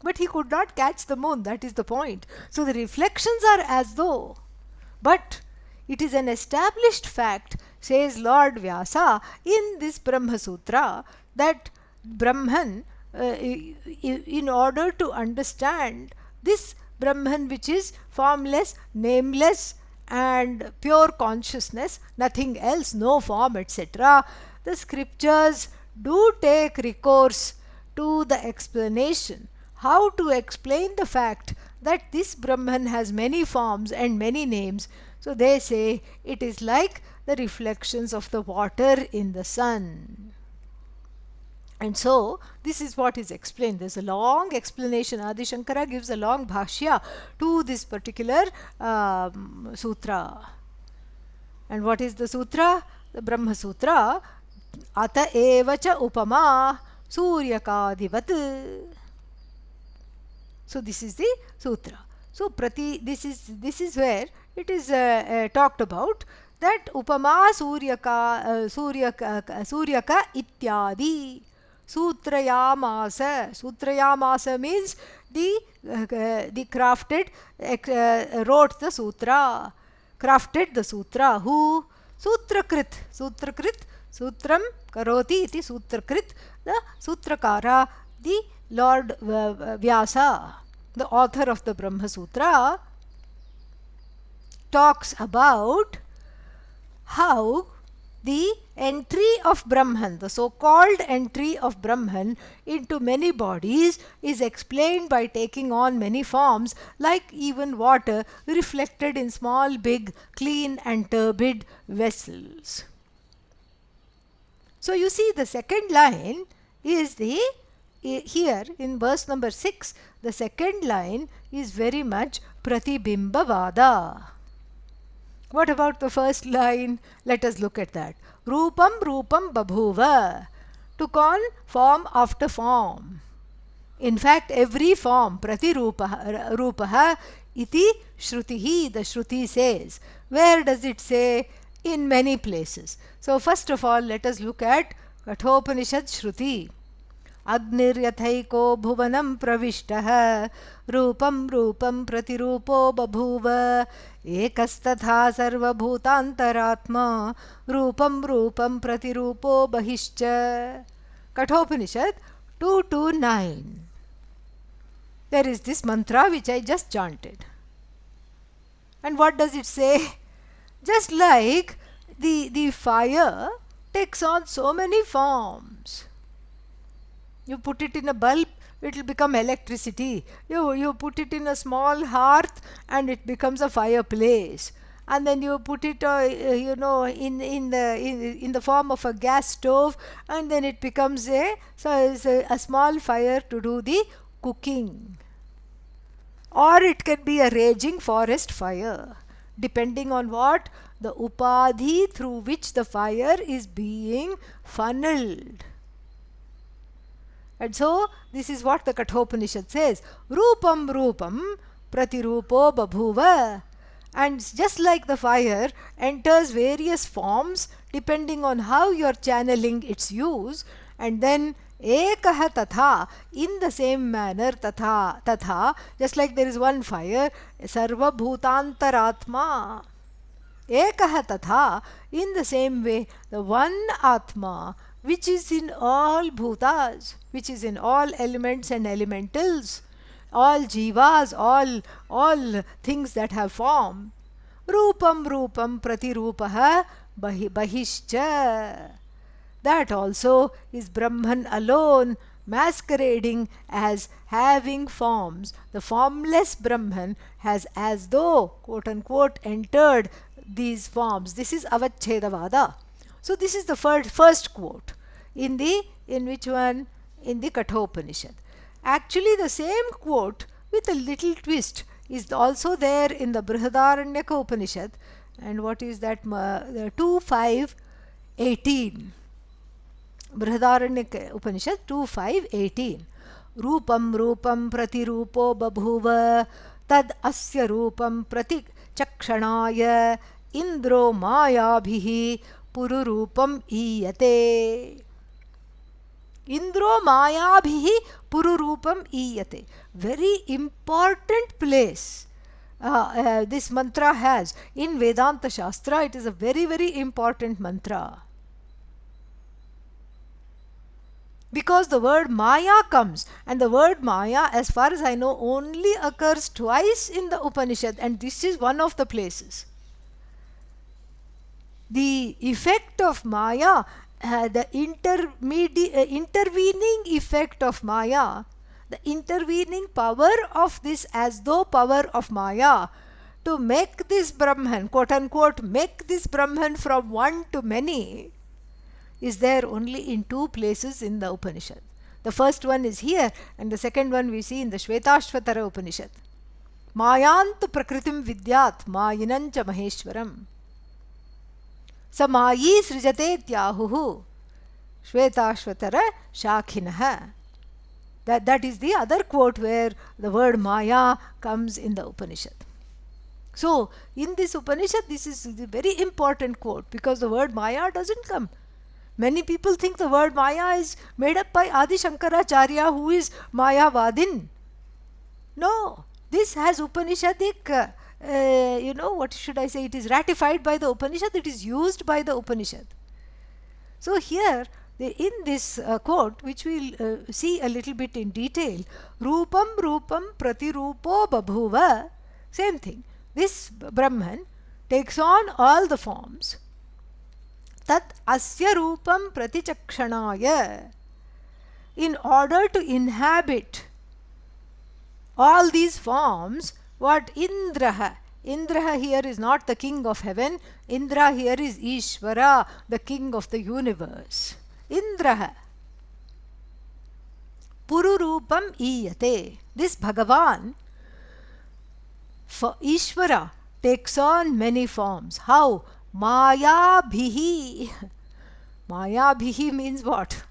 But he could not catch the moon, that is the point. So the reflections are as though. But it is an established fact, says Lord Vyasa in this Brahma Sutra, that Brahman, in order to understand this Brahman which is formless, nameless, and pure consciousness, nothing else, no form, etc., the scriptures do take recourse to the explanation. How to explain the fact that this Brahman has many forms and many names. So they say it is like the reflections of the water in the sun. And so, this is what is explained. There's a long explanation. Adi Shankara gives a long bhashya to this particular sutra. And what is the sutra? The Brahma Sutra. Ata evacha upama suryakadivat. So this is the sutra. So this is where it is talked about that upama suryaka ityadi sutrayamasa. Sutrayamasa means the crafted wrote the sutra, crafted the sutra. Who? Sutrakrit. Sutram karoti iti sutrakrit. The sutrakara, the Lord Vyasa, the author of the Brahma Sutra, talks about how the entry of Brahman, the so-called entry of Brahman into many bodies, is explained by taking on many forms, like even water reflected in small, big, clean and turbid vessels. So you see, the second line is here in verse number 6, the second line is very much Pratibimbavada. What about the first line? Let us look at that. Rupam Rupam Babhuva, took on form after form. In fact, every form, Rupaha iti Shrutihi, the Shruti says. Where does it say? In many places. So first of all, let us look at Kathopanishad Shruti. Agniryathayiko bhuvanam pravishtaha rupam rupam pratirupo babhuva ekastatha sarva bhutantaratma rupam rupam pratirupo bahishcha. Kathopanishad 2-9. There is this mantra which I just chanted. And what does it say? Just like the fire takes on so many forms. You put it in a bulb, it will become electricity. You put it in a small hearth and it becomes a fireplace. And then you put it in the form of a gas stove, and then it becomes a small fire to do the cooking. Or it can be a raging forest fire, depending on what? The upadhi through which the fire is being funneled. And so, this is what the Kathopanishad says. Rupam Rupam Pratirupo Babhuva. And just like the fire enters various forms depending on how you are channeling its use, and then Ekaha Tatha, in the same manner, Tatha, just like there is one fire, Sarva Bhutantaratma. Ekaha Tatha, in the same way, the one Atma, which is in all bhutas, which is in all elements and elementals, all jivas, all things that have form. Rupam Rupam Pratirupaha Bahishcha. That also is Brahman alone, masquerading as having forms. The formless Brahman has as though, quote unquote, entered these forms. This is Avachedavada. So this is the first quote. In which one? In the Kathopanishad. Actually, the same quote with a little twist is also there in the Brihadaranyaka Upanishad. And what is that? 2.5.18. Brihadaranyaka Upanishad 2.5.18. Rupam Rupam Pratirupo Babhuva Tad Asya Rupam Pratik Chakshanaya Indro Mayabhihi Pururupam Iyate. Indro Mayabhihi Pururupam Iyate. Very important place this mantra has in Vedanta Shastra. It is a very, very important mantra. Because the word Maya comes, and the word Maya, as far as I know, only occurs twice in the Upanishad, and this is one of the places. The effect of Maya, the intervening effect of Maya, the intervening power of this as though power of Maya to make this Brahman, quote unquote, make this Brahman from one to many, is there only in two places in the Upanishad. The first one is here, and the second one we see in the Shvetashvatara Upanishad. Mayantu prakritim vidyat mayinancha maheshwaram. Sa mayi srijate tyahuhu Shvetashvatara shakhinaha. That is the other quote where the word Maya comes in the Upanishad. So, in this Upanishad, this is a very important quote because the word Maya doesn't come. Many people think the word Maya is made up by Adi Shankaracharya, who is Mayavadin. No, this has Upanishadic, what should I say, it is ratified by the Upanishad, it is used by the Upanishad. So here, in this quote, which we'll see a little bit in detail, Rupam Rupam Pratirupo Babhuva, same thing. This Brahman takes on all the forms. Tat asya rupam pratichakshanaya. In order to inhabit all these forms, what Indraha? Indraha here is not the king of heaven. Indra here is Ishvara, the king of the universe. Indraha. Pururupam iyate. This Bhagavan, for Ishvara, takes on many forms. How? Maya bhihi. Maya bhihi means what?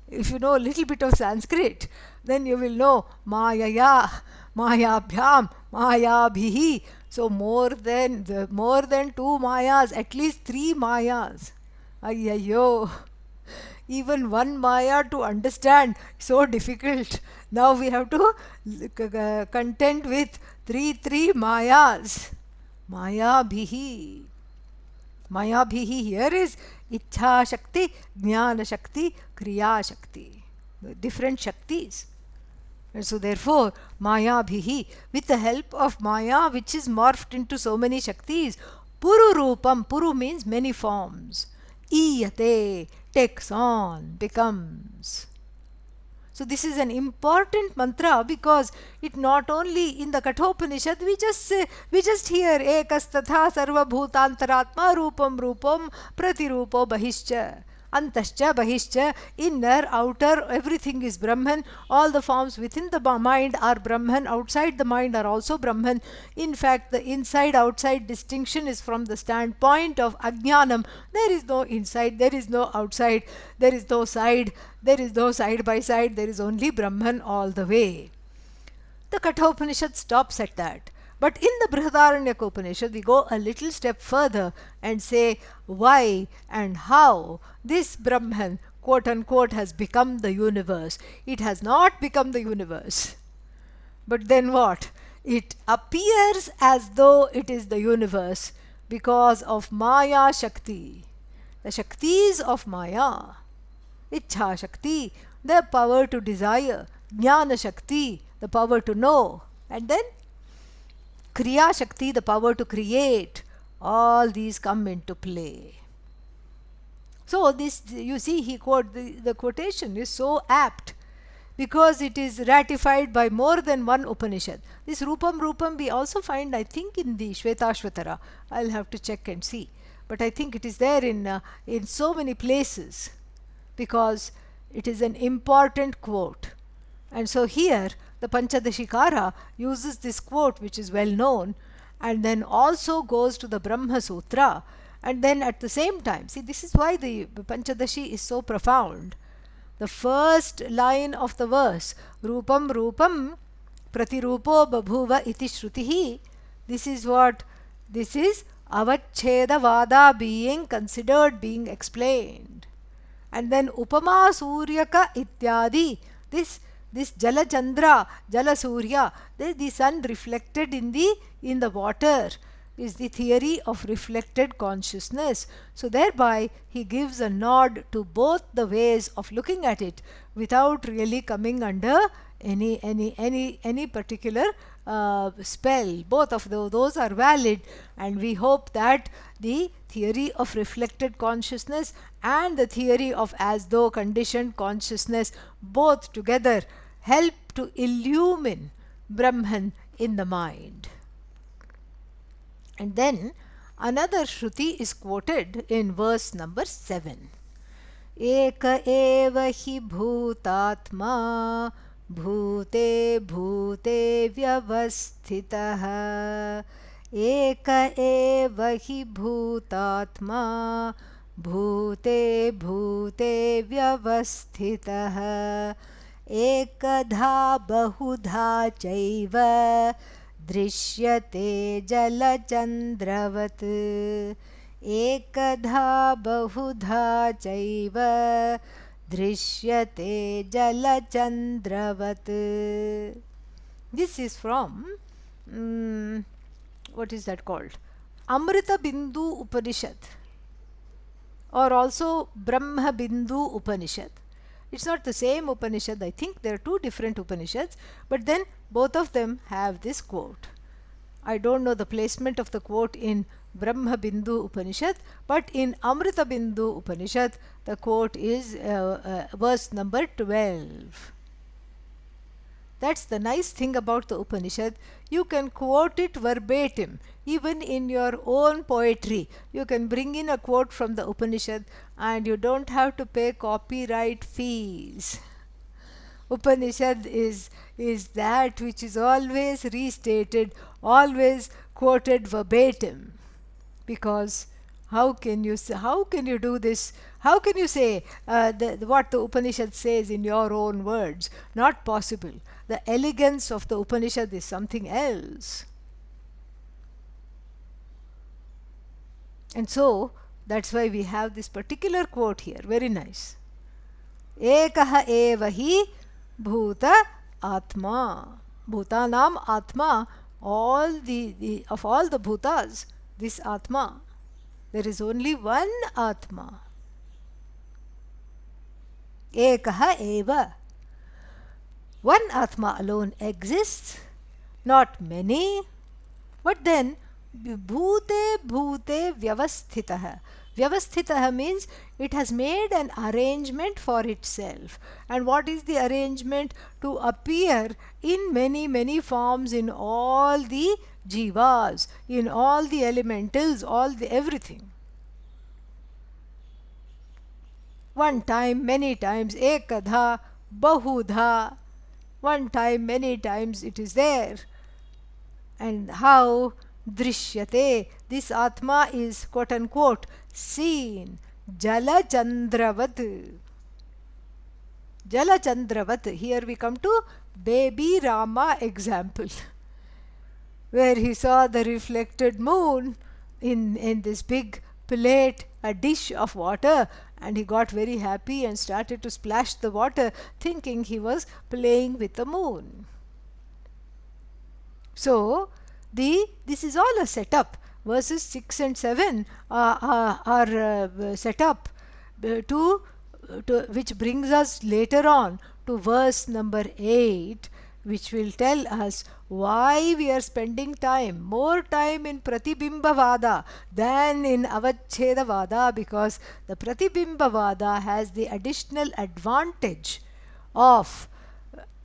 If you know a little bit of Sanskrit, then you will know Mayaya, Mayabhyam, Maya bhihi. So more than two Mayas, at least three Mayas. Ayyayo. Even one Maya to understand, so difficult. Now we have to contend with three Mayas. Maya bhihi. Maya bhihi here is Ichha Shakti, Jnana Shakti, Kriya Shakti. Different Shaktis. And so therefore, Maya bhihi, with the help of Maya, which is morphed into so many Shaktis, Puru Rupam, Puru means many forms. Iyate, takes on, becomes. So this is an important mantra because it not only in the Kathopanishad we just hear ekas tatha sarva bhutantaratma rupam rupam pratirupo bahishcha antascha bahishcha, inner, outer, everything is Brahman. All the forms within the mind are Brahman, outside the mind are also Brahman. In fact, the inside-outside distinction is from the standpoint of Ajnanam. There is no inside, there is no outside, there is no side by side, there is only Brahman all the way. The Kathopanishad stops at that. But in the Brihadaranyaka Upanishad, we go a little step further and say why and how this Brahman, quote unquote, has become the universe. It has not become the universe. But then what? It appears as though it is the universe because of Maya Shakti. The Shaktis of Maya. Ichha Shakti, the power to desire. Jnana Shakti, the power to know. And then Kriya Shakti, the power to create. All these come into play. So this, you see, the quotation is so apt because it is ratified by more than one Upanishad. This Rupam we also find, I think, in the Shvetashvatara. I'll have to check and see. But I think it is there in so many places because it is an important quote. And so here the Panchadashikara uses this quote, which is well known, and then also goes to the Brahma Sutra, and then at the same time, see, this is why the Panchadashi is so profound. The first line of the verse, Rupam Rupam Pratirupo Babhuva iti Shrutihi, this is what? This is Avacheda Vada being considered, being explained. And then Upama Suryaka Ityadi, this Jala Chandra, Jala Surya, the sun reflected in the water is the theory of reflected consciousness. So thereby he gives a nod to both the ways of looking at it without really coming under any particular spell. Both of those are valid, and we hope that the theory of reflected consciousness and the theory of as though conditioned consciousness both together help to illumine Brahman in the mind. And then another Shruti is quoted in verse number 7. एक एव हि भूतात्मा भूते भूते व्यवस्थितः एक एव हि भूतात्मा भूते भूते व्यवस्थितः एकधा बहुधा चैव दृश्यते जलचन्द्रवत् एकधा बहुधा चैव दृश्यते जलचन्द्रवत्. This is from what is that called? Amrita Bindu Upanishad, or also Brahma Bindu Upanishad. It's not the same Upanishad, I think there are two different Upanishads, but then both of them have this quote. I don't know the placement of the quote in Brahma Bindu Upanishad, but in Amrita Bindu Upanishad the quote is verse number 12. That's the nice thing about the Upanishad. You can quote it verbatim, even in your own poetry. You can bring in a quote from the Upanishad and you don't have to pay copyright fees. Upanishad is that which is always restated, always quoted verbatim. Because how can you do this? How can you say what the Upanishad says in your own words? Not possible. The elegance of the Upanishad is something else. And so that's why we have this particular quote here. Very nice. Ekaha eva hi bhuta atma. Bhutanam atma. Of all the bhutas, this atma. There is only one atma. Ekaha eva. One atma alone exists, not many. But then bhute bhute vyavasthitah. Vyavasthitah means it has made an arrangement for itself. And what is the arrangement? To appear in many forms in all the jivas, in all the elementals, everything. One time, many times, ekadha, bahudha. One time, many times it is there. And how? Drishyate. This Atma is quote unquote seen. Jala Chandravat. Jala Chandravat. Here we come to baby Rama example, where he saw the reflected moon in this big plate, a dish of water, and he got very happy and started to splash the water, thinking he was playing with the moon. So this is all a setup. Verses 6 and 7 are set up to which brings us later on to verse number 8, which will tell us why we are spending more time in Pratibimbavada than in Avachedavada, because the Pratibimbavada has the additional advantage of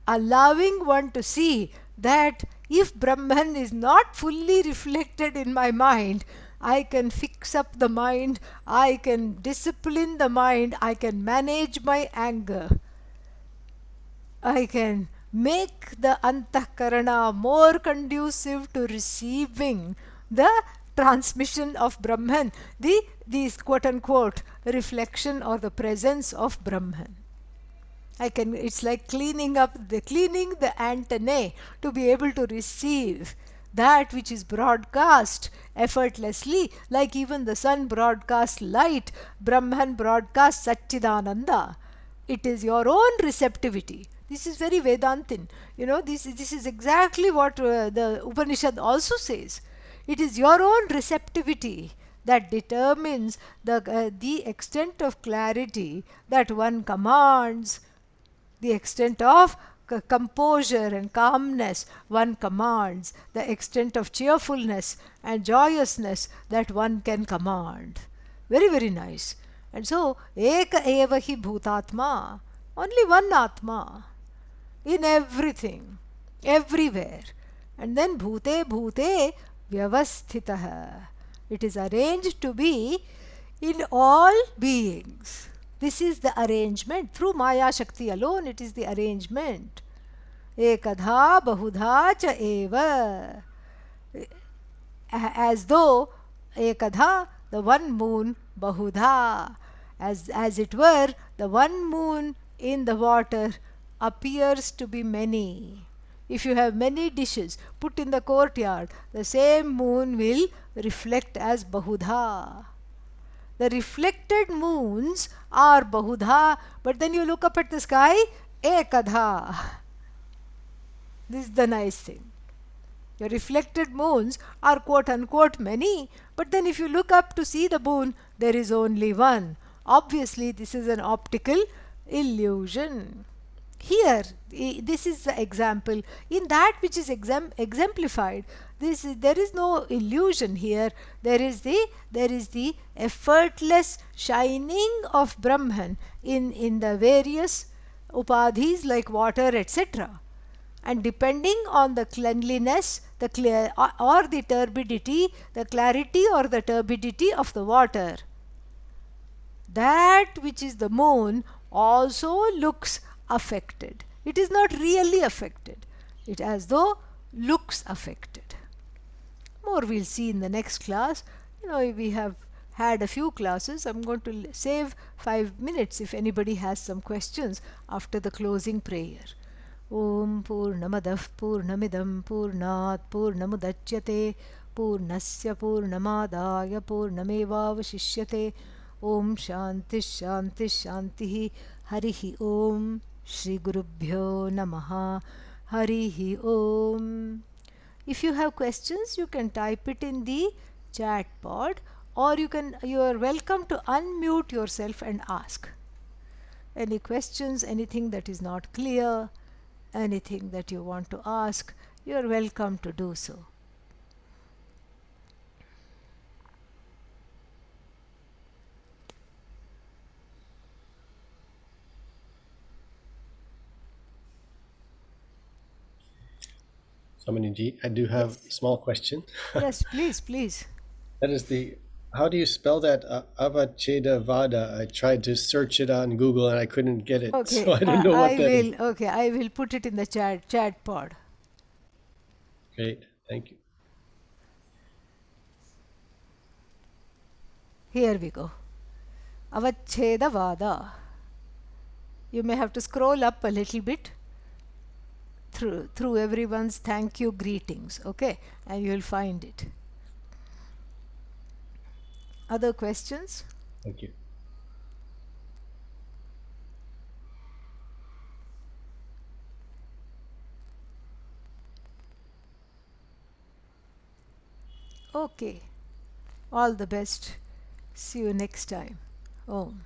allowing one to see that if Brahman is not fully reflected in my mind, I can fix up the mind, I can discipline the mind, I can manage my anger, I can make the antahkarana more conducive to receiving the transmission of Brahman, these quote unquote reflection or the presence of Brahman. It's like cleaning the antennae to be able to receive that which is broadcast effortlessly, like even the sun broadcasts light, Brahman broadcasts Satchidananda. It is your own receptivity. This is very Vedantin. This is exactly what the Upanishad also says. It is your own receptivity that determines the extent of clarity that one commands, the extent of composure and calmness one commands, the extent of cheerfulness and joyousness that one can command. Very, very nice. And so, eka eva hi bhutatma, only one atma in everything, everywhere. And then bhute bhute vyavasthitah. It is arranged to be in all beings. This is the arrangement. Through Maya Shakti alone, it is the arrangement. Ekadha bahudha cha eva. As though ekadha, the one moon, bahudha, as it were, the one moon in the water appears to be many. If you have many dishes put in the courtyard, the same moon will reflect as bahudha. The reflected moons are bahudha, but then you look up at the sky, ekadha. This is the nice thing. The reflected moons are quote unquote many, but then if you look up to see the moon, there is only one. Obviously, this is an optical illusion. Here, this is the example. In that which is exemplified, there is no illusion here. There is the effortless shining of Brahman in the various upadhis like water, etc. And depending on the cleanliness, the clear or the turbidity, the clarity or the turbidity of the water, that which is the moon also looks affected. It is not really affected. It as though looks affected. More we'll see in the next class. We have had a few classes. I'm going to save 5 minutes if anybody has some questions after the closing prayer. Om Purnamadah Purnamidam Purnat Purnamudachyate Purnasya Purnamadaya Purnamevavashishyate. Om Shanti Shanti Shanti. Harihi Om. Shri Gurubhyo Namaha. Harihi Om. If you have questions, you can type it in the chat pod, or you are welcome to unmute yourself and ask. Any questions, anything that is not clear, anything that you want to ask, you are welcome to do so. Swamiji, I do have a small question. Yes, please, please. That is how do you spell that Avachedavada? I tried to search it on Google and I couldn't get it, Okay, so I don't know what that is. Okay, I will put it in the chat pod. Great, thank you. Here we go. Avachedavada. You may have to scroll up a little bit through everyone's thank you greetings, okay, and you will find it. Other questions? Thank you. Okay. All the best. See you next time. Om.